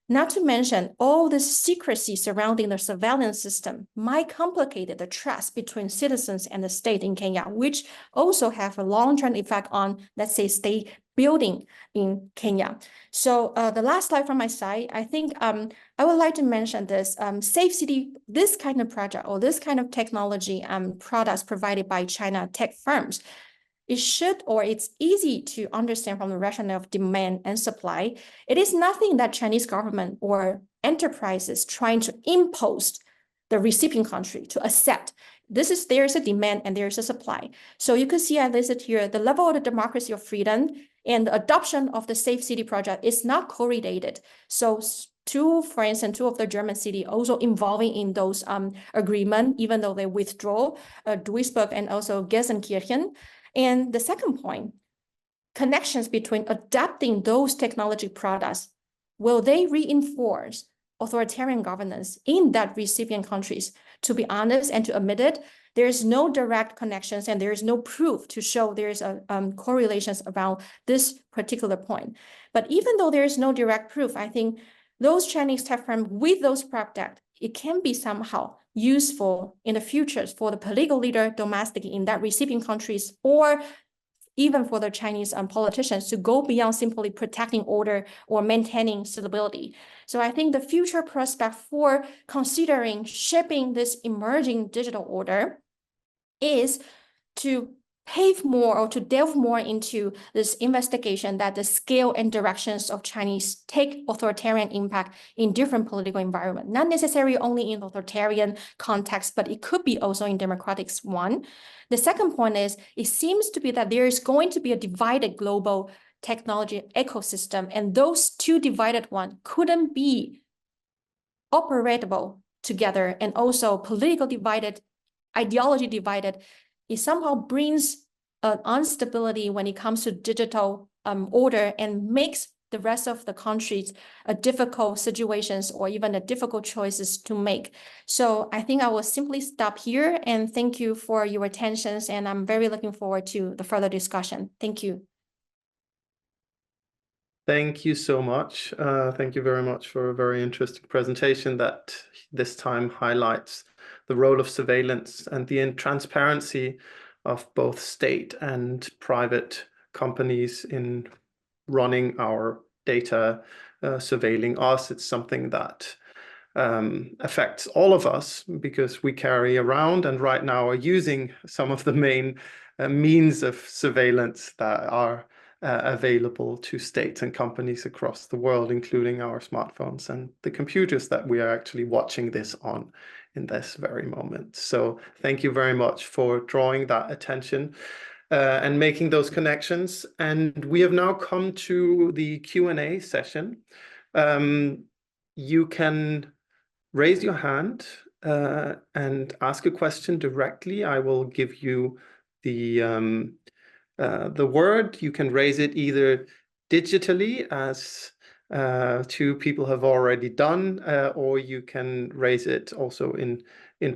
Not to mention all the secrecy surrounding the surveillance system might complicate the trust between citizens and the state in Kenya, which also have a long-term effect on, let's say, state building in Kenya. So the last slide from my side, I think I would like to mention this Safe City, this kind of project or this kind of technology products provided by China tech firms. It's easy to understand from the rationale of demand and supply. It is nothing that Chinese government or enterprises trying to impose the recipient country to accept. There's a demand and there's a supply. So you can see I listed here the level of the democracy of freedom and the adoption of the Safe City project is not correlated. So for instance, two of the German cities also involving in those agreement, even though they withdraw Duisburg and also Gelsenkirchen. And the second point, connections between adapting those technology products, will they reinforce authoritarian governance in that recipient countries? To be honest and to admit it, there is no direct connections and there is no proof to show there is a correlations around this particular point. But even though there is no direct proof, I think those Chinese tech firms with those projects, it can be somehow useful in the future for the political leader domestically in that recipient countries, or even for the Chinese politicians to go beyond simply protecting order or maintaining stability. So I think the future prospect for considering shaping this emerging digital order is to pave more or to delve more into this investigation that the scale and directions of Chinese take authoritarian impact in different political environment, not necessarily only in authoritarian context, but it could be also in democratic one. The second point is, it seems to be that there is going to be a divided global technology ecosystem, and those two divided one couldn't be operatable together, and also political divided, ideology divided, it somehow brings an instability when it comes to digital order and makes the rest of the countries a difficult situations or even a difficult choices to make. So I think I will simply stop here and thank you for your attentions, and I'm very looking forward to the further discussion. Thank you. Thank you so much. Thank you very much for a very interesting presentation that this time highlights the role of surveillance and the transparency of both state and private companies in running our data, surveilling us. It's something that affects all of us because we carry around and right now are using some of the main means of surveillance that are available to states and companies across the world, including our smartphones and the computers that we are actually watching this on in this very moment. So thank you very much for drawing that attention and making those connections. And we have now come to the Q&A session. You can raise your hand and ask a question directly. I will give you the word. You can raise it either digitally, as two people have already done, or you can raise it also in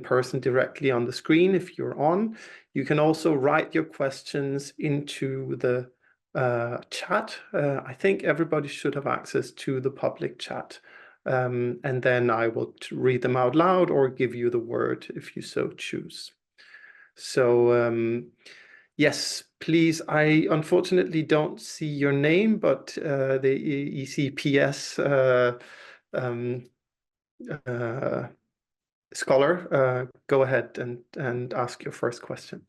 person directly on the screen if you're on. You can also write your questions into the chat. I think everybody should have access to the public chat. And then I will read them out loud or give you the word if you so choose. So yes, please. I unfortunately don't see your name, but the ECPS scholar, go ahead and ask your first question.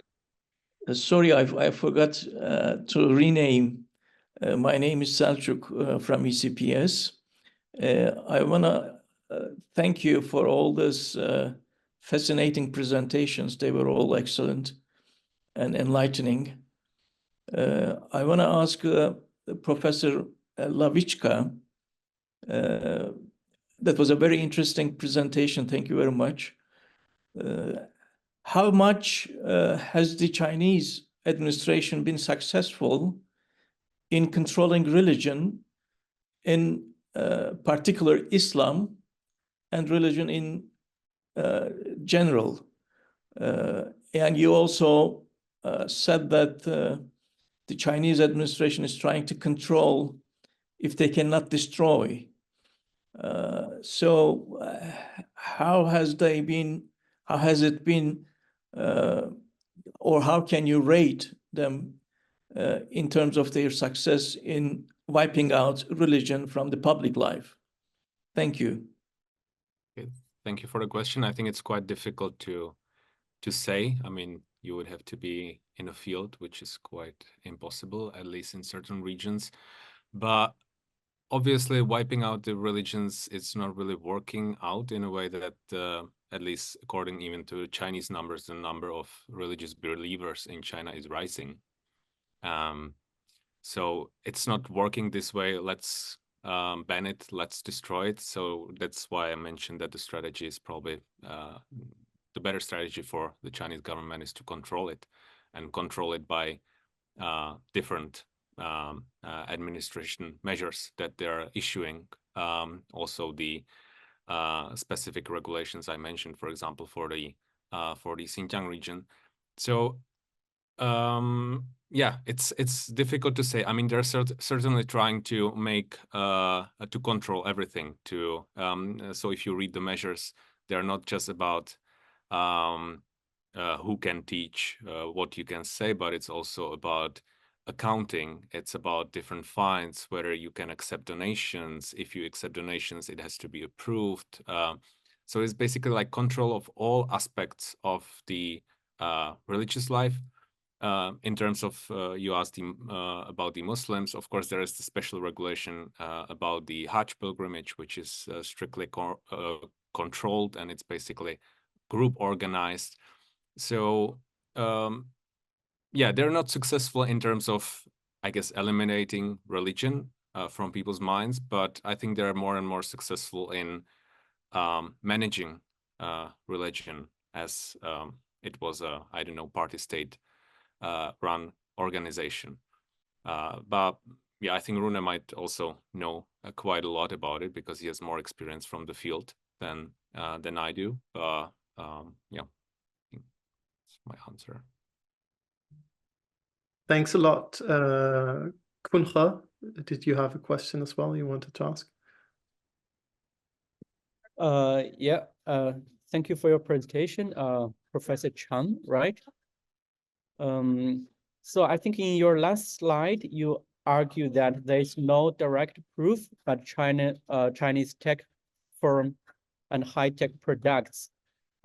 Sorry, I forgot to rename. My name is Selçuk from ECPS. I want to thank you for all these fascinating presentations. They were all excellent and enlightening. I want to ask Professor Lavička, that was a very interesting presentation. Thank you very much. How much has the Chinese administration been successful in controlling religion, in particular Islam and religion in general? And you also said that the Chinese administration is trying to control if they cannot destroy. So how has it been, or how can you rate them in terms of their success in wiping out religion from the public life? Thank you. Okay. Thank you for the question. I think it's quite difficult to say. I mean, you would have to be in a field, which is quite impossible, at least in certain regions. But obviously, wiping out the religions, it's not really working out in a way that, at least according even to Chinese numbers, the number of religious believers in China is rising. So it's not working this way. Let's ban it, let's destroy it. So that's why I mentioned that the strategy is probably the better strategy for the Chinese government is to control it, and control it by different administration measures that they're issuing. Also the specific regulations I mentioned, for example, for the Xinjiang region. So yeah, it's difficult to say. I mean, they're certainly trying to make to control everything. So if you read the measures, they're not just about who can teach, what you can say, but it's also about accounting. It's about different fines, whether you can accept donations. If you accept donations, it has to be approved. So it's basically like control of all aspects of the religious life. In terms of, you asked about the Muslims, of course, there is the special regulation about the Hajj pilgrimage, which is strictly controlled, and it's basically group organized. So yeah, they're not successful in terms of I guess, eliminating religion from people's minds, but I think they're more and more successful in managing religion as it was a, I don't know, party state run organization. But yeah, I think Rune might also know quite a lot about it because he has more experience from the field than I do. Yeah, that's my answer. Thanks a lot. Kunha, did you have a question as well you wanted to ask? Yeah, thank you for your presentation, Professor Chang, right? So I think in your last slide, you argue that there is no direct proof, but Chinese tech firm and high-tech products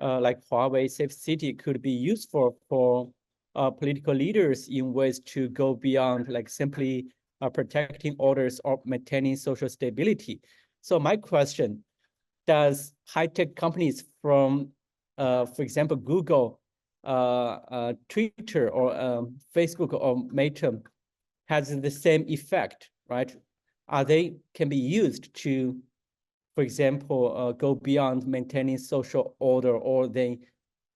like Huawei Safe City could be useful for political leaders in ways to go beyond like simply protecting orders or maintaining social stability. So my question, does high-tech companies from, for example, Google, Twitter, or Facebook or Meta has the same effect, right? Can be used to, for example, go beyond maintaining social order, or they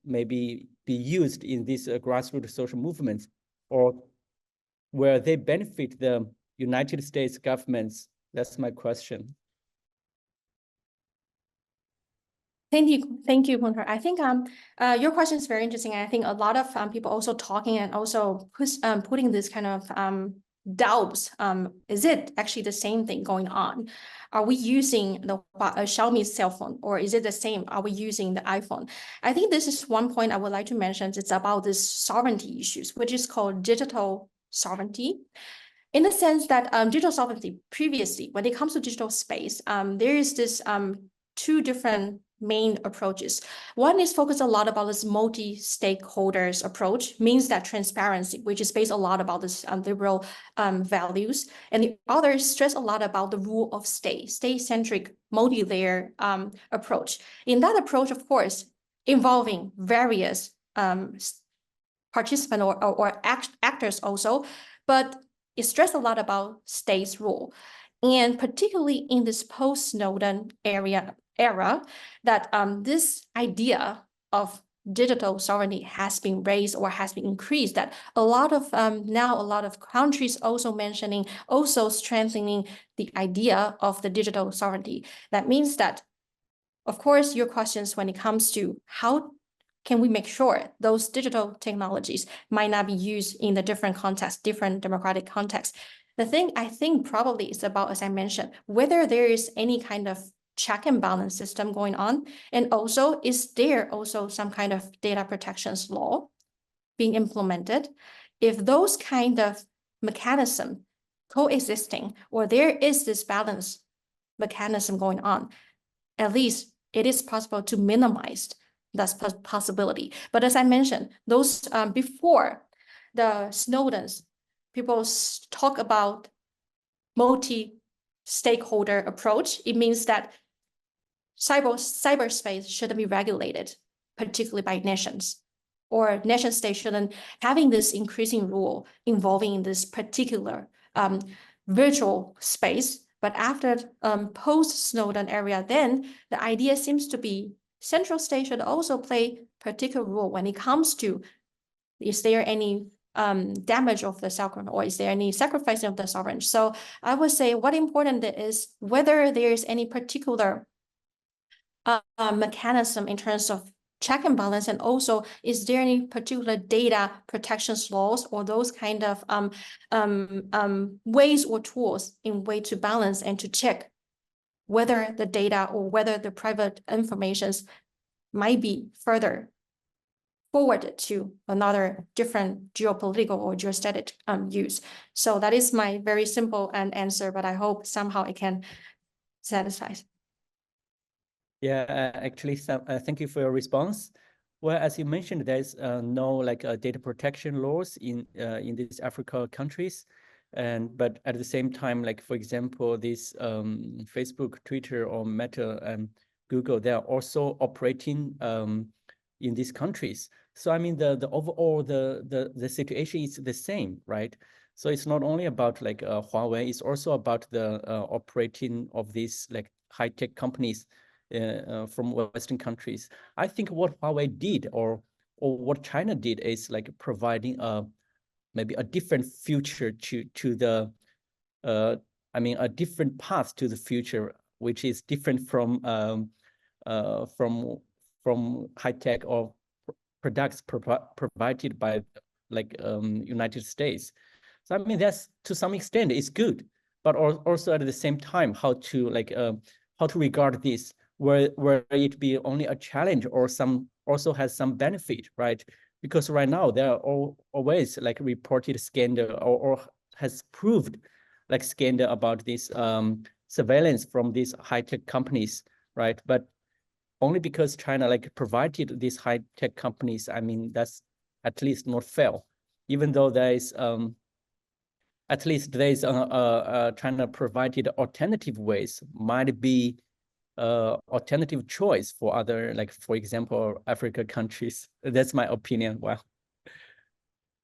maybe be used in these grassroots social movements, or where they benefit the United States governments? That's my question. Thank you, Kunha. I think your question is very interesting. I think a lot of people also talking and also putting this kind of doubts. Is it actually the same thing going on? Are we using the Xiaomi cell phone, or is it the same? Are we using the iPhone? I think this is one point I would like to mention. It's about this sovereignty issues, which is called digital sovereignty. In the sense that digital sovereignty previously, when it comes to digital space, there is this two different main approaches. One is focused a lot about this multi-stakeholders approach, means that transparency, which is based a lot about this liberal values. And the other stress a lot about the rule of state-centric, multi-layer approach. In that approach, of course, involving various participants or actors also, but it stressed a lot about state's role. And particularly in this post-Snowden era, that this idea of digital sovereignty has been raised or has been increased, that a lot of now a lot of countries also strengthening the idea of the digital sovereignty. That means that, of course, your questions when it comes to how can we make sure those digital technologies might not be used in the different contexts, different democratic contexts. The thing I think probably is about, as I mentioned, whether there is any kind of check and balance system going on, and also is there also some kind of data protections law being implemented? If those kind of mechanism coexisting, or there is this balance mechanism going on, at least it is possible to minimize that possibility. But as I mentioned, those before the Snowdens, people talk about multi-stakeholder approach. It means that cyberspace shouldn't be regulated, particularly by nations, or nation states shouldn't having this increasing role involving this particular virtual space. But after post-Snowden area, then the idea seems to be central state should also play particular role when it comes to, is there any damage of the sovereign, or is there any sacrificing of the sovereign? So I would say what important is whether there is any particular mechanism in terms of check and balance, and also is there any particular data protections laws or those kind of ways or tools in way to balance and to check whether the data or whether the private informations might be further forwarded to another different geopolitical or geostatic use. So that is my very simple answer, but I hope somehow it can satisfy. Yeah, actually, thank you for your response. Well, as you mentioned, there's no data protection laws in these Africa countries, but at the same time, like for example, this Facebook, Twitter, or Meta and Google, they are also operating in these countries. So I mean, the overall the situation is the same, right? So it's not only about like Huawei, it's also about the operating of these like high-tech companies from Western countries. I think what Huawei did or what China did is like providing maybe a different future to the I mean a different path to the future, which is different from high-tech or products provided by like United States. So I mean that's to some extent it's good, but also at the same time how to like how to regard this, where it be only a challenge or some also has some benefit, right? Because right now there are always like reported scandal or has proved like scandal about this surveillance from these high-tech companies, right? But only because China like provided these high-tech companies, I mean, that's at least not fair. Even though there is, at least there is China provided alternative ways, might be alternative choice for other, like for example, Africa countries. That's my opinion. Wow.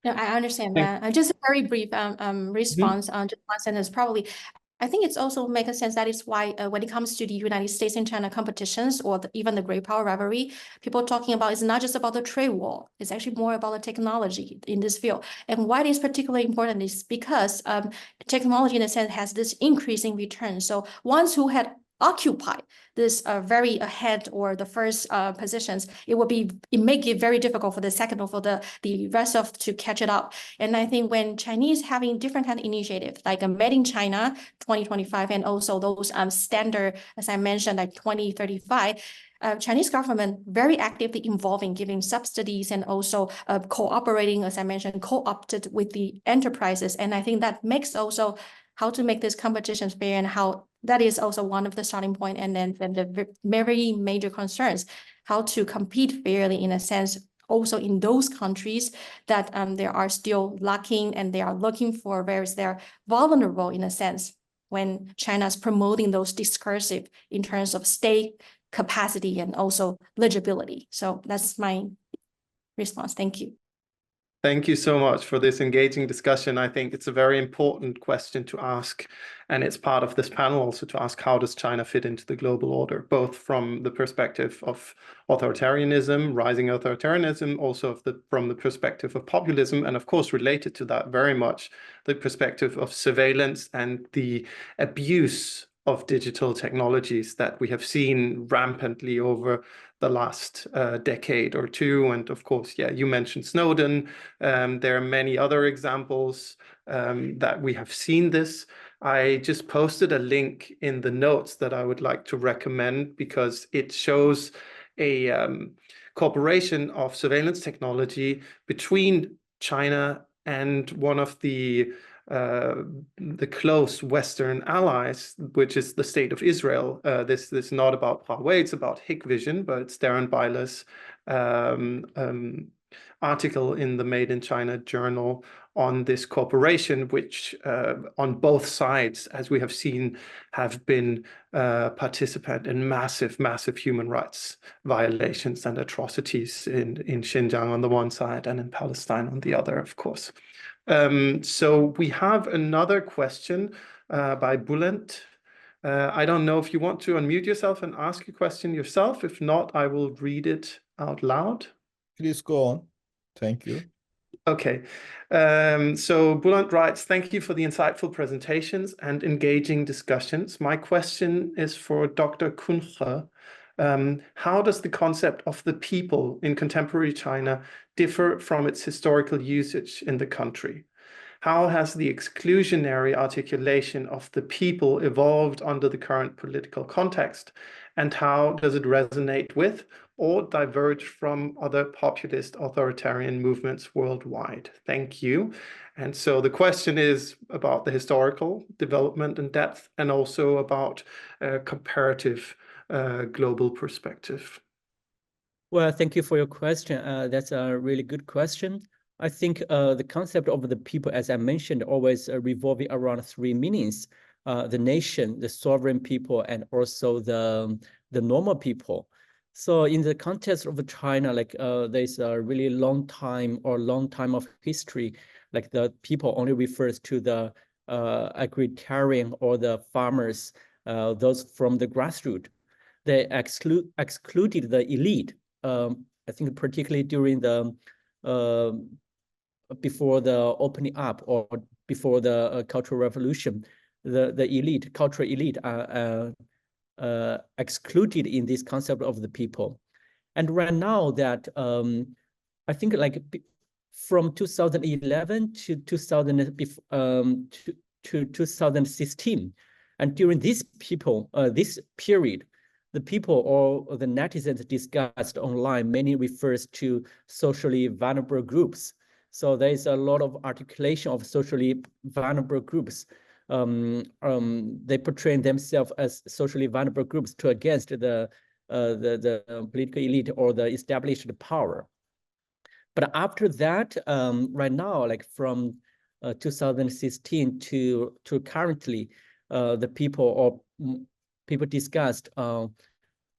No, I understand that. Just a very brief response on just one sentence. Probably, I think it's also make a sense that is why when it comes to the United States and China competitions or even the great power rivalry, people talking about it's not just about the trade war. It's actually more about the technology in this field. And why it is particularly important is because technology in a sense has this increasing return. So ones who had occupy this very ahead or the first positions, it make it very difficult for the second or for the rest of to catch it up. And I think when Chinese having different kind of initiatives like a Made in China 2025 and also those standard, as I mentioned, like 2035, Chinese government very actively involving giving subsidies and also cooperating, as I mentioned, co-opted with the enterprises. And I think that makes also how to make this competitions fair and how that is also one of the starting point. And then the very major concerns, how to compete fairly in a sense, also in those countries that they are still lacking and they are looking for whereas they're vulnerable in a sense when China's promoting those discursive in terms of state capacity and also legibility. So that's my response. Thank you. Thank you so much for this engaging discussion. I think it's a very important question to ask, and it's part of this panel also to ask how does China fit into the global order, both from the perspective of authoritarianism, rising authoritarianism, also from the perspective of populism, and of course related to that very much the perspective of surveillance and the abuse of digital technologies that we have seen rampantly over the last decade or two. And of course, yeah, you mentioned Snowden. There are many other examples that we have seen this. I just posted a link in the notes that I would like to recommend because it shows a cooperation of surveillance technology between China and one of the close Western allies, which is the state of Israel. This is not about Huawei, it's about Hikvision, but it's Darren Byler's article in the Made in China journal on this cooperation, which on both sides, as we have seen, have been participant in massive human rights violations and atrocities in Xinjiang on the one side and in Palestine on the other, of course. So we have another question by Bulent. I don't know if you want to unmute yourself and ask a question yourself. If not, I will read it out loud. Please go on. Thank you. Okay. So Bulent writes, thank you for the insightful presentations and engaging discussions. My question is for Dr. Kunche. How does the concept of the people in contemporary China differ from its historical usage in the country? How has the exclusionary articulation of the people evolved under the current political context? And how does it resonate with or diverge from other populist authoritarian movements worldwide? Thank you. And so the question is about the historical development and depth, and also about comparative global perspective. Well, thank you for your question. That's a really good question. I think the concept of the people, as I mentioned, always revolving around three meanings: the nation, the sovereign people, and also the normal people. So in the context of China, like there's a really long time of history like the people only refers to the agrarian or the farmers, those from the grassroots. They excluded the elite. I think particularly during the before the opening up or before the Cultural Revolution, the elite, cultural elite are excluded in this concept of the people. And right now that I think like from 2011 to 2016, and during this period, the people or the netizens discussed online mainly refers to socially vulnerable groups. So there is a lot of articulation of socially vulnerable groups. They portray themselves as socially vulnerable groups to against the political elite or the established power. But after that, right now, like from 2016 to currently, the people discussed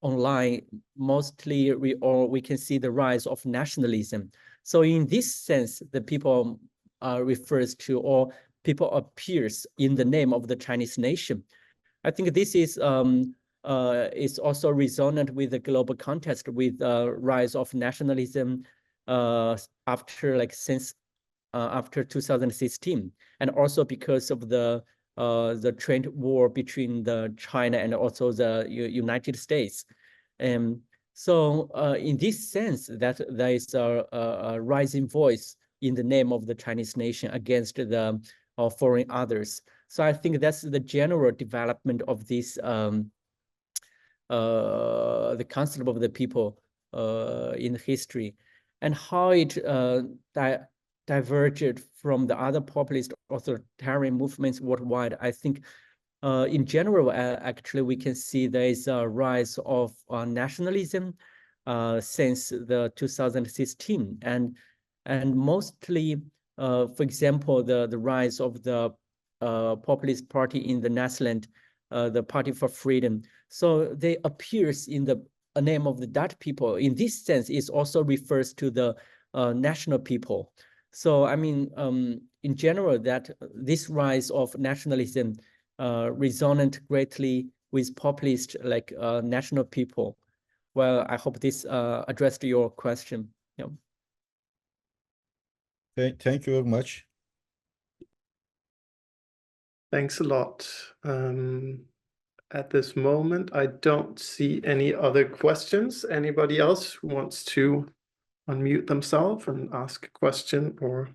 online mostly we can see the rise of nationalism. So in this sense, the people refers to, or people appears in the name of the Chinese nation. I think this is also resonant with the global context, with rise of nationalism after like since after 2016, and also because of the trade war between the China and also the United States. So in this sense, that there is a rising voice in the name of the Chinese nation against the foreign others. So I think that's the general development of this the concept of the people in history, and how it diverged from the other populist authoritarian movements worldwide. I think in general, actually, we can see there is a rise of nationalism since the 2016, and mostly, for example, the rise of the populist party in the Netherlands, the Party for Freedom. So they appears in the name of the Dutch people. In this sense, it also refers to the national people. So I mean, in general, that this rise of nationalism resonant greatly with populist like national people. Well, I hope this addressed your question. Yeah. Thank you very much. Thanks a lot. At this moment, I don't see any other questions. Anybody else who wants to unmute themselves and ask a question or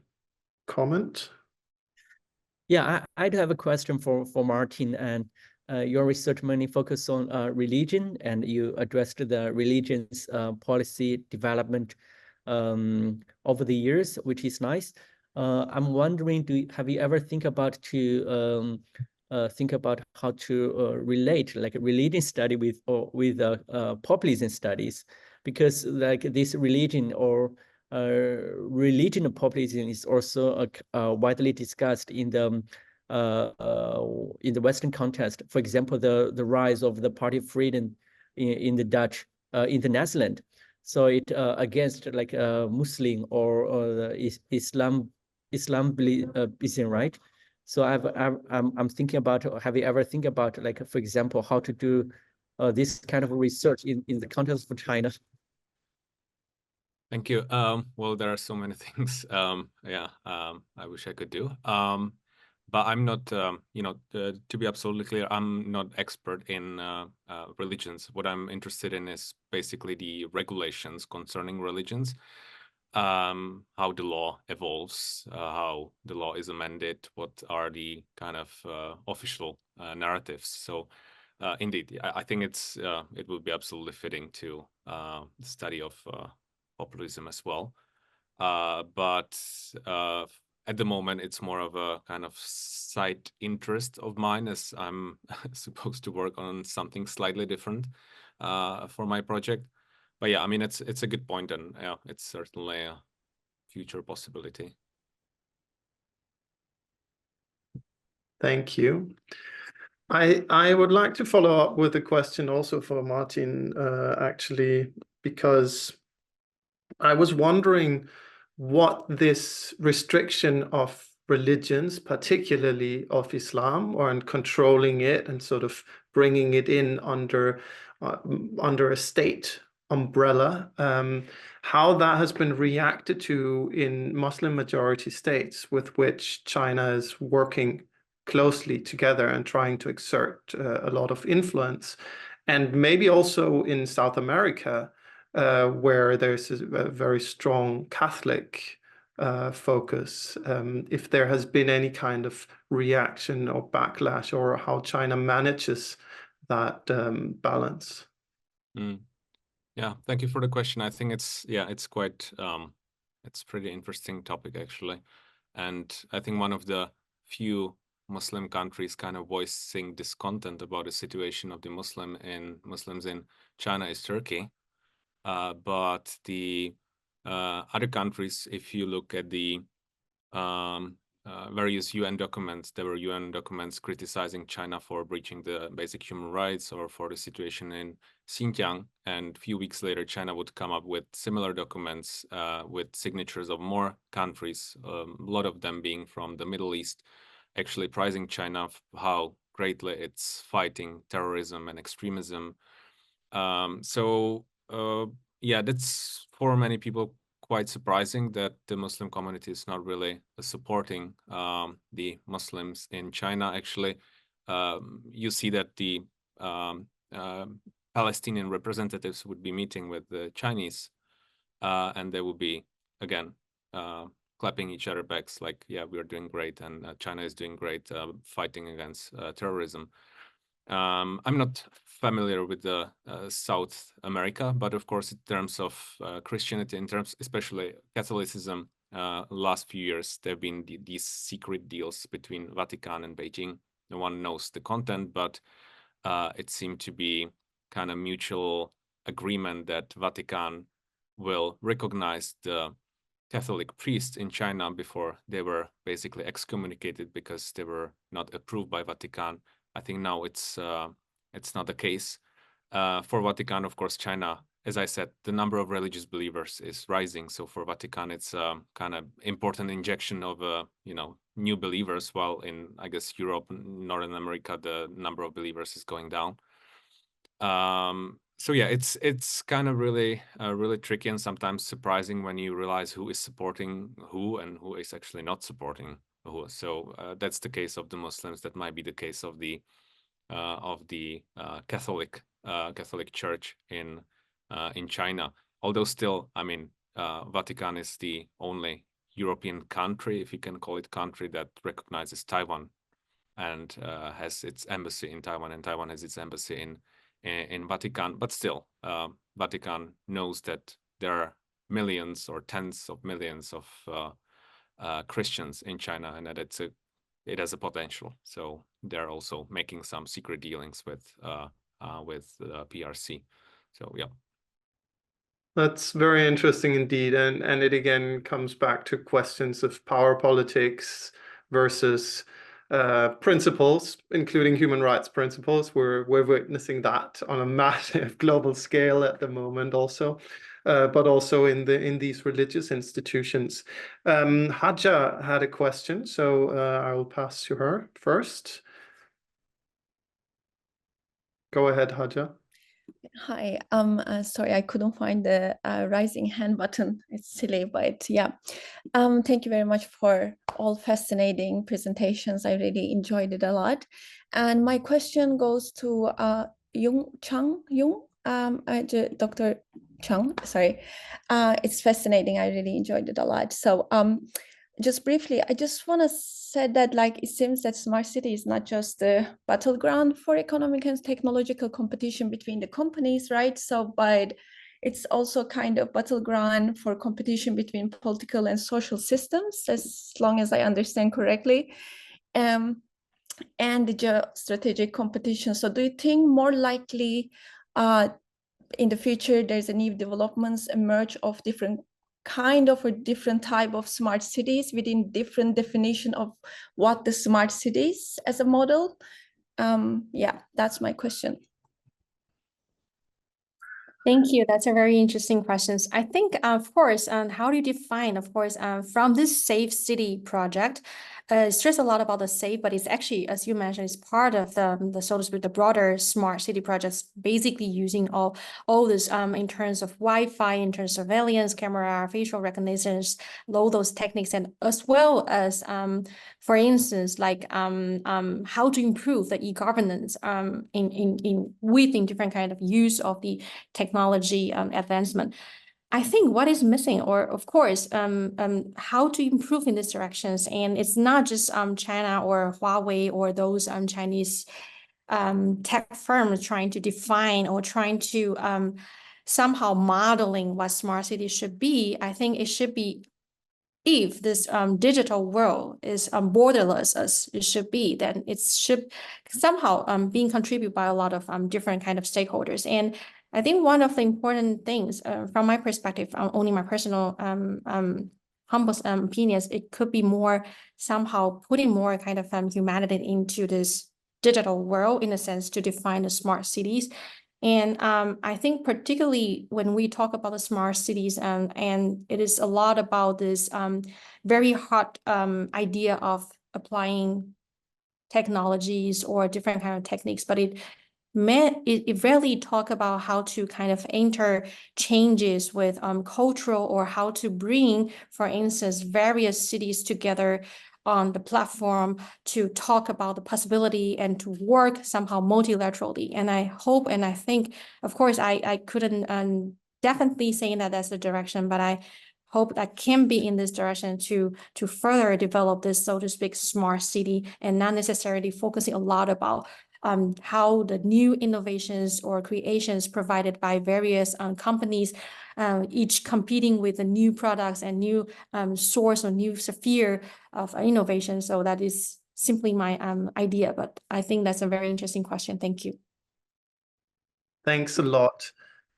comment? Yeah, I do have a question for Martin, and your research mainly focused on religion, and you addressed the religion's policy development over the years, which is nice. I'm wondering, have you ever think about how to relate like a religion study with populism studies, because like this religion or religion populism is also widely discussed in the Western context. For example, the rise of the Party of Freedom in the Dutch in the Netherlands. So it against like Muslim or the Islam, right? So I'm thinking about, have you ever think about like, for example, how to do this kind of research in the context of China? Thank you. Well, there are so many things. I wish I could do. But I'm not, to be absolutely clear, I'm not expert in religions. What I'm interested in is basically the regulations concerning religions, how the law evolves, how the law is amended, what are the kind of official narratives. So indeed, I think it would be absolutely fitting to the study of populism as well. But at the moment, it's more of a kind of side interest of mine, as I'm supposed to work on something slightly different for my project. But yeah, I mean, it's a good point, and yeah, it's certainly a future possibility. Thank you. I would like to follow up with a question also for Martin, actually, because I was wondering what this restriction of religions, particularly of Islam, or and controlling it and sort of bringing it in under a state umbrella, how that has been reacted to in Muslim majority states with which China is working closely together and trying to exert a lot of influence, and maybe also in South America, where there's a very strong Catholic focus, if there has been any kind of reaction or backlash, or how China manages that balance. Yeah, thank you for the question. I think it's quite it's pretty interesting topic actually, and I think one of the few Muslim countries kind of voicing discontent about the situation of the Muslims in China is Turkey. But the other countries, if you look at the various UN documents, there were UN documents criticizing China for breaching the basic human rights or for the situation in Xinjiang. And a few weeks later, China would come up with similar documents with signatures of more countries, a lot of them being from the Middle East, actually praising China how greatly it's fighting terrorism and extremism. Yeah, that's for many people quite surprising that the Muslim community is not really supporting the Muslims in China. Actually, you see that the Palestinian representatives would be meeting with the Chinese, and they would be, again, clapping each other backs like, yeah, we are doing great, and China is doing great fighting against terrorism. I'm not familiar with the South America, but of course, in terms of Christianity, in terms especially Catholicism, last few years, there have been these secret deals between Vatican and Beijing. No one knows the content, but it seemed to be kind of mutual agreement that Vatican will recognize the Catholic priests in China before they were basically excommunicated because they were not approved by Vatican. I think now it's not the case. For Vatican, of course, China, as I said, the number of religious believers is rising. So for Vatican, it's kind of important injection of new believers, while in, I guess, Europe, Northern America, the number of believers is going down. So yeah, it's kind of really tricky and sometimes surprising when you realize who is supporting who and who is actually not supporting who. So that's the case of the Muslims. That might be the case of the Catholic Church in China. Although still, I mean, Vatican is the only European country, if you can call it country, that recognizes Taiwan and has its embassy in Taiwan, and Taiwan has its embassy in Vatican. But still, Vatican knows that there are millions or tens of millions of Christians in China, and that it has a potential. So they're also making some secret dealings with PRC. So yeah. That's very interesting indeed, and it again comes back to questions of power politics versus principles, including human rights principles. We're witnessing that on a massive global scale at the moment, also, but also in these religious institutions. Hadja had a question, so I will pass to her first. Go ahead, Hadja. Hi, sorry, I couldn't find the raising hand button. It's silly, but yeah. Thank you very much for all fascinating presentations. I really enjoyed it a lot. And my question goes to Dr. Chang, sorry. It's fascinating. I really enjoyed it a lot. So just briefly, I just want to say that, like, it seems that smart city is not just the battleground for economic and technological competition between the companies, right? So, but it's also kind of battleground for competition between political and social systems, as long as I understand correctly, and the geostrategic competition. So do you think more likely in the future there's a new developments emerge of different kind of a different type of smart cities within different definition of what the smart cities as a model? Yeah, that's my question. Thank you. That's a very interesting question. I think, of course, how do you define, of course, from this Safe City project, stress a lot about the safe, but it's actually, as you mentioned, it's part of the so to speak, the broader smart city projects, basically using all this in terms of Wi-Fi, in terms of surveillance, camera, facial recognitions, all those techniques, and as well as, for instance, like how to improve the e-governance in within different kind of use of the technology advancement. I think what is missing, or of course, how to improve in these directions, and it's not just China or Huawei or those Chinese tech firms trying to define or trying to somehow modeling what smart cities should be. I think it should be, if this digital world is borderless as it should be, then it should somehow being contributed by a lot of different kind of stakeholders. And I think one of the important things from my perspective, only my personal humble opinions, it could be more somehow putting more kind of humanity into this digital world, in a sense, to define the smart cities. And I think particularly when we talk about the smart cities, and it is a lot about this very hot idea of applying technologies or different kind of techniques, but it rarely talk about how to kind of enter changes with cultural, or how to bring, for instance, various cities together on the platform to talk about the possibility and to work somehow multilaterally. And I hope, and I think, of course, I couldn't definitely say that that's the direction, but I hope that can be in this direction to further develop this, so to speak, smart city, and not necessarily focusing a lot about how the new innovations or creations provided by various companies, each competing with the new products and new source or new sphere of innovation. So that is simply my idea, but I think that's a very interesting question. Thank you. Thanks a lot.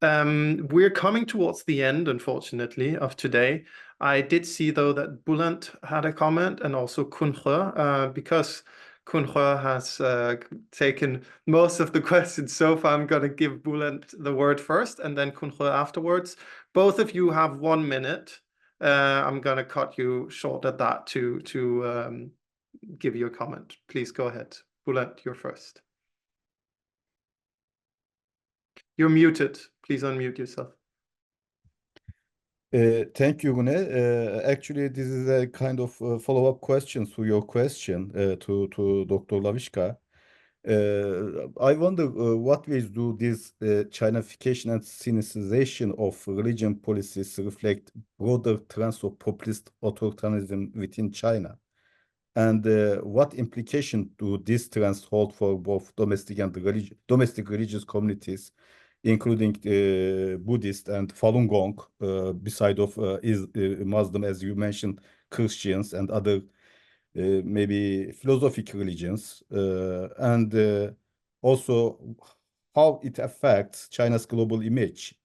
We're coming towards the end, unfortunately, of today. I did see, though, that Bülent had a comment, and also Kunhe, because Kunhe has taken most of the questions so far. I'm going to give Bülent the word first, and then Kunhe afterwards. Both of you have 1 minute. I'm going to cut you short at that to give you a comment. Please go ahead. Bülent, you're first. You're muted. Please unmute yourself. Thank you, Rune. Actually, this is a kind of follow-up question to your question to Dr. Lavička. I wonder what ways do this Chinification and Sinicization of religion policies reflect broader trends of populist authoritarianism within China? And what implication do these trends hold for both domestic and domestic religious communities, including Buddhist and Falun Gong, beside of Muslim, as you mentioned, Christians and other maybe philosophic religions, and also how it affects China's global image?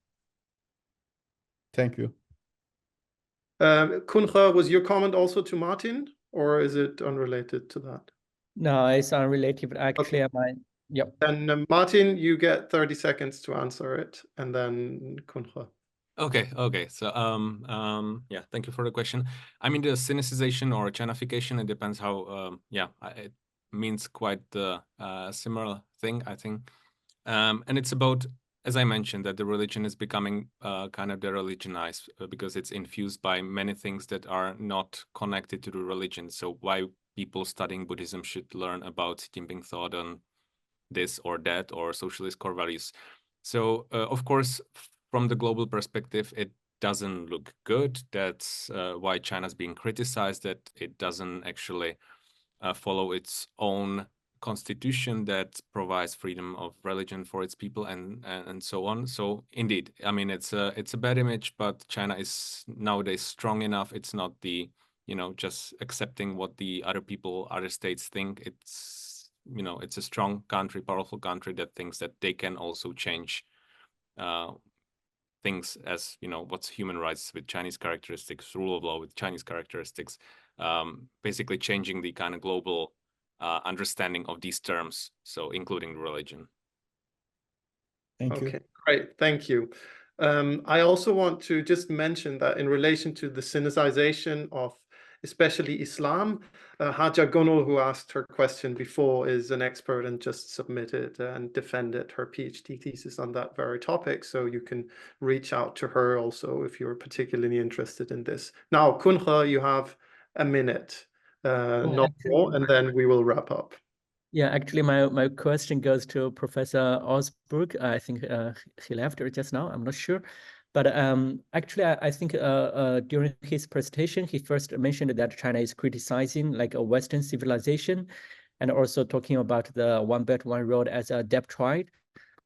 Thank you. Kunhe, was your comment also to Martin, or is it unrelated to that? No, it's unrelated, but I Okay. clear my, yep. And Martin, you get 30 seconds to answer it, and then Kunhe. Okay. So, yeah, thank you for the question. I mean, the Sinicization or Chinification, it depends how, it means quite the similar thing, I think. And it's about, as I mentioned, that the religion is becoming kind of de-religionized because it's infused by many things that are not connected to the religion. So why people studying Buddhism should learn about Jinping thought on this or that or socialist core values. So, of course, from the global perspective, it doesn't look good. That's why China's being criticized, that it doesn't actually follow its own constitution that provides freedom of religion for its people and so on. So indeed, I mean, it's a bad image, but China is nowadays strong enough. It's not the, just accepting what the other states think. It's, it's a strong country, powerful country that thinks that they can also change things as, what's human rights with Chinese characteristics, rule of law with Chinese characteristics, basically changing the kind of global understanding of these terms, so including religion. Thank you. Okay, great. Thank you. I also want to just mention that in relation to the Sinicization of especially Islam, Haja Gunul, who asked her question before, is an expert and just submitted and defended her PhD thesis on that very topic. So you can reach out to her also if you're particularly interested in this. Now, Kunha, you have a minute, not more, and then we will wrap up. Yeah, actually, my question goes to Professor Ozturk. I think he left just now. I'm not sure. But actually, I think during his presentation, he first mentioned that China is criticizing like a Western civilization, and also talking about the One Belt One Road as a depth-tried.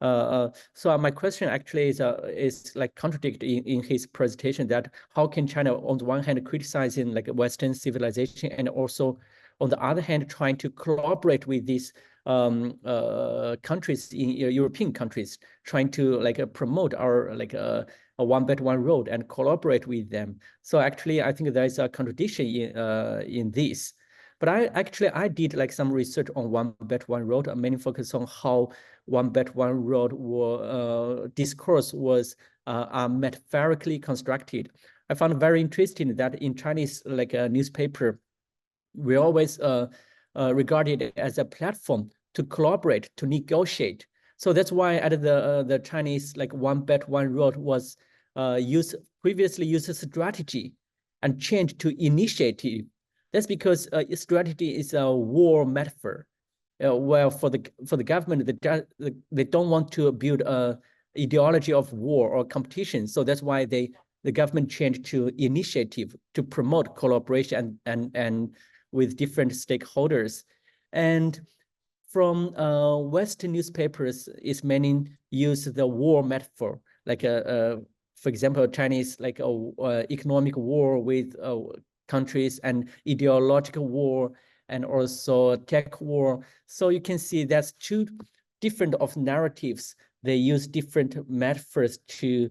So my question actually is like contradict in his presentation, that how can China on the one hand criticizing like Western civilization, and also on the other hand trying to collaborate with these countries in European countries, trying to like promote our like a One Belt One Road and collaborate with them. So actually, I think there is a contradiction in this. But I did like some research on One Belt One Road, mainly focus on how One Belt One Road discourse was metaphorically constructed. I found very interesting that in Chinese like a newspaper, we always regard it as a platform to collaborate, to negotiate. So that's why at the Chinese like One Belt One Road was previously used as strategy and changed to initiative. That's because strategy is a war metaphor. Well, for the government, they don't want to build a ideology of war or competition. So that's why the government changed to initiative to promote collaboration and with different stakeholders. And from Western newspapers, is mainly use the war metaphor, like for example, Chinese like economic war with countries, and ideological war, and also tech war. So you can see that's two different of narratives. They use different metaphors to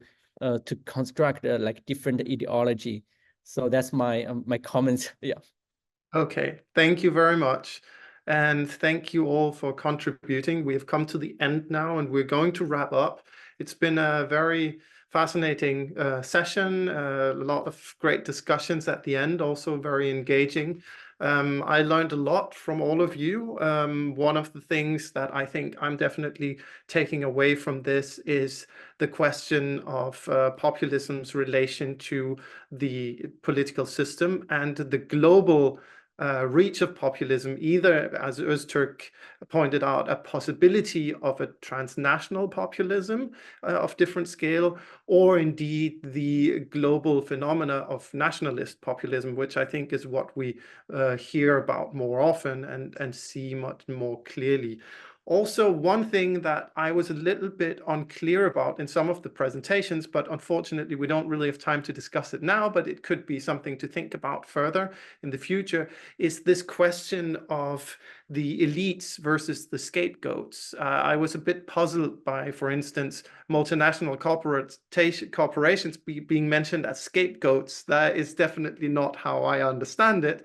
construct like different ideology. So that's my my comments. Yeah. Okay, thank you very much. And thank you all for contributing. We have come to the end now, and we're going to wrap up. It's been a very fascinating session, a lot of great discussions at the end, also very engaging. I learned a lot from all of you. One of the things that I think I'm definitely taking away from this is the question of populism's relation to the political system and the global reach of populism, either, as Ozturk pointed out, a possibility of a transnational populism of different scale, or indeed the global phenomena of nationalist populism, which I think is what we hear about more often and see much more clearly. Also, one thing that I was a little bit unclear about in some of the presentations, but unfortunately we don't really have time to discuss it now, but it could be something to think about further in the future, is this question of the elites versus the scapegoats. I was a bit puzzled by, for instance, multinational corporations being mentioned as scapegoats. That is definitely not how I understand it.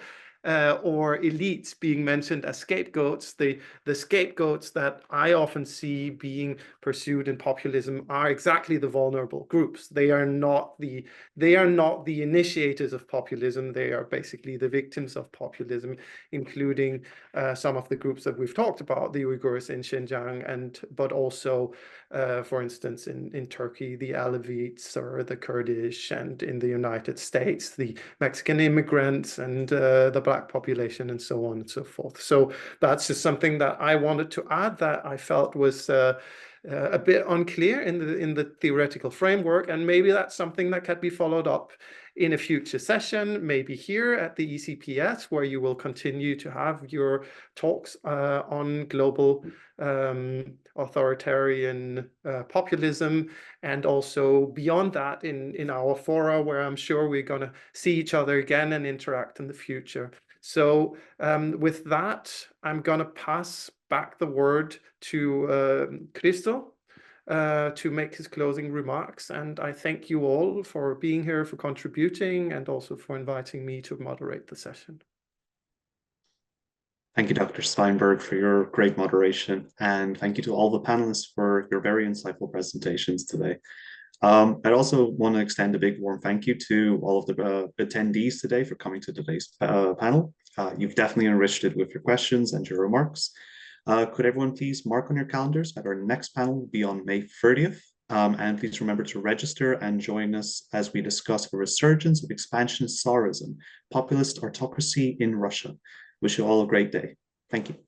Or elites being mentioned as scapegoats. The scapegoats that I often see being pursued in populism are exactly the vulnerable groups. They are not the initiators of populism. They are basically the victims of populism, including some of the groups that we've talked about, the Uyghurs in Xinjiang, but also, for instance, in Turkey, the Alavites or the Kurdish, and in the United States, the Mexican immigrants and the Black population, and so on and so forth. So that's just something that I wanted to add that I felt was a bit unclear in the theoretical framework, and maybe that's something that can be followed up in a future session, maybe here at the ECPS, where you will continue to have your talks on global authoritarian populism, and also beyond that in our fora, where I'm sure we're going to see each other again and interact in the future. So with that, I'm going to pass back the word to Christo to make his closing remarks. And I thank you all for being here, for contributing, and also for inviting me to moderate the session. Thank you, Dr. Steinberg, for your great moderation, and thank you to all the panelists for your very insightful presentations today. I'd also want to extend a big warm thank you to all of the attendees today for coming to today's panel. You've definitely enriched it with your questions and your remarks. Could everyone please mark on your calendars that our next panel will be on May 30th? And please remember to register and join us as we discuss the resurgence of expansionist Tsarism, populist autocracy in Russia. Wish you all a great day. Thank you.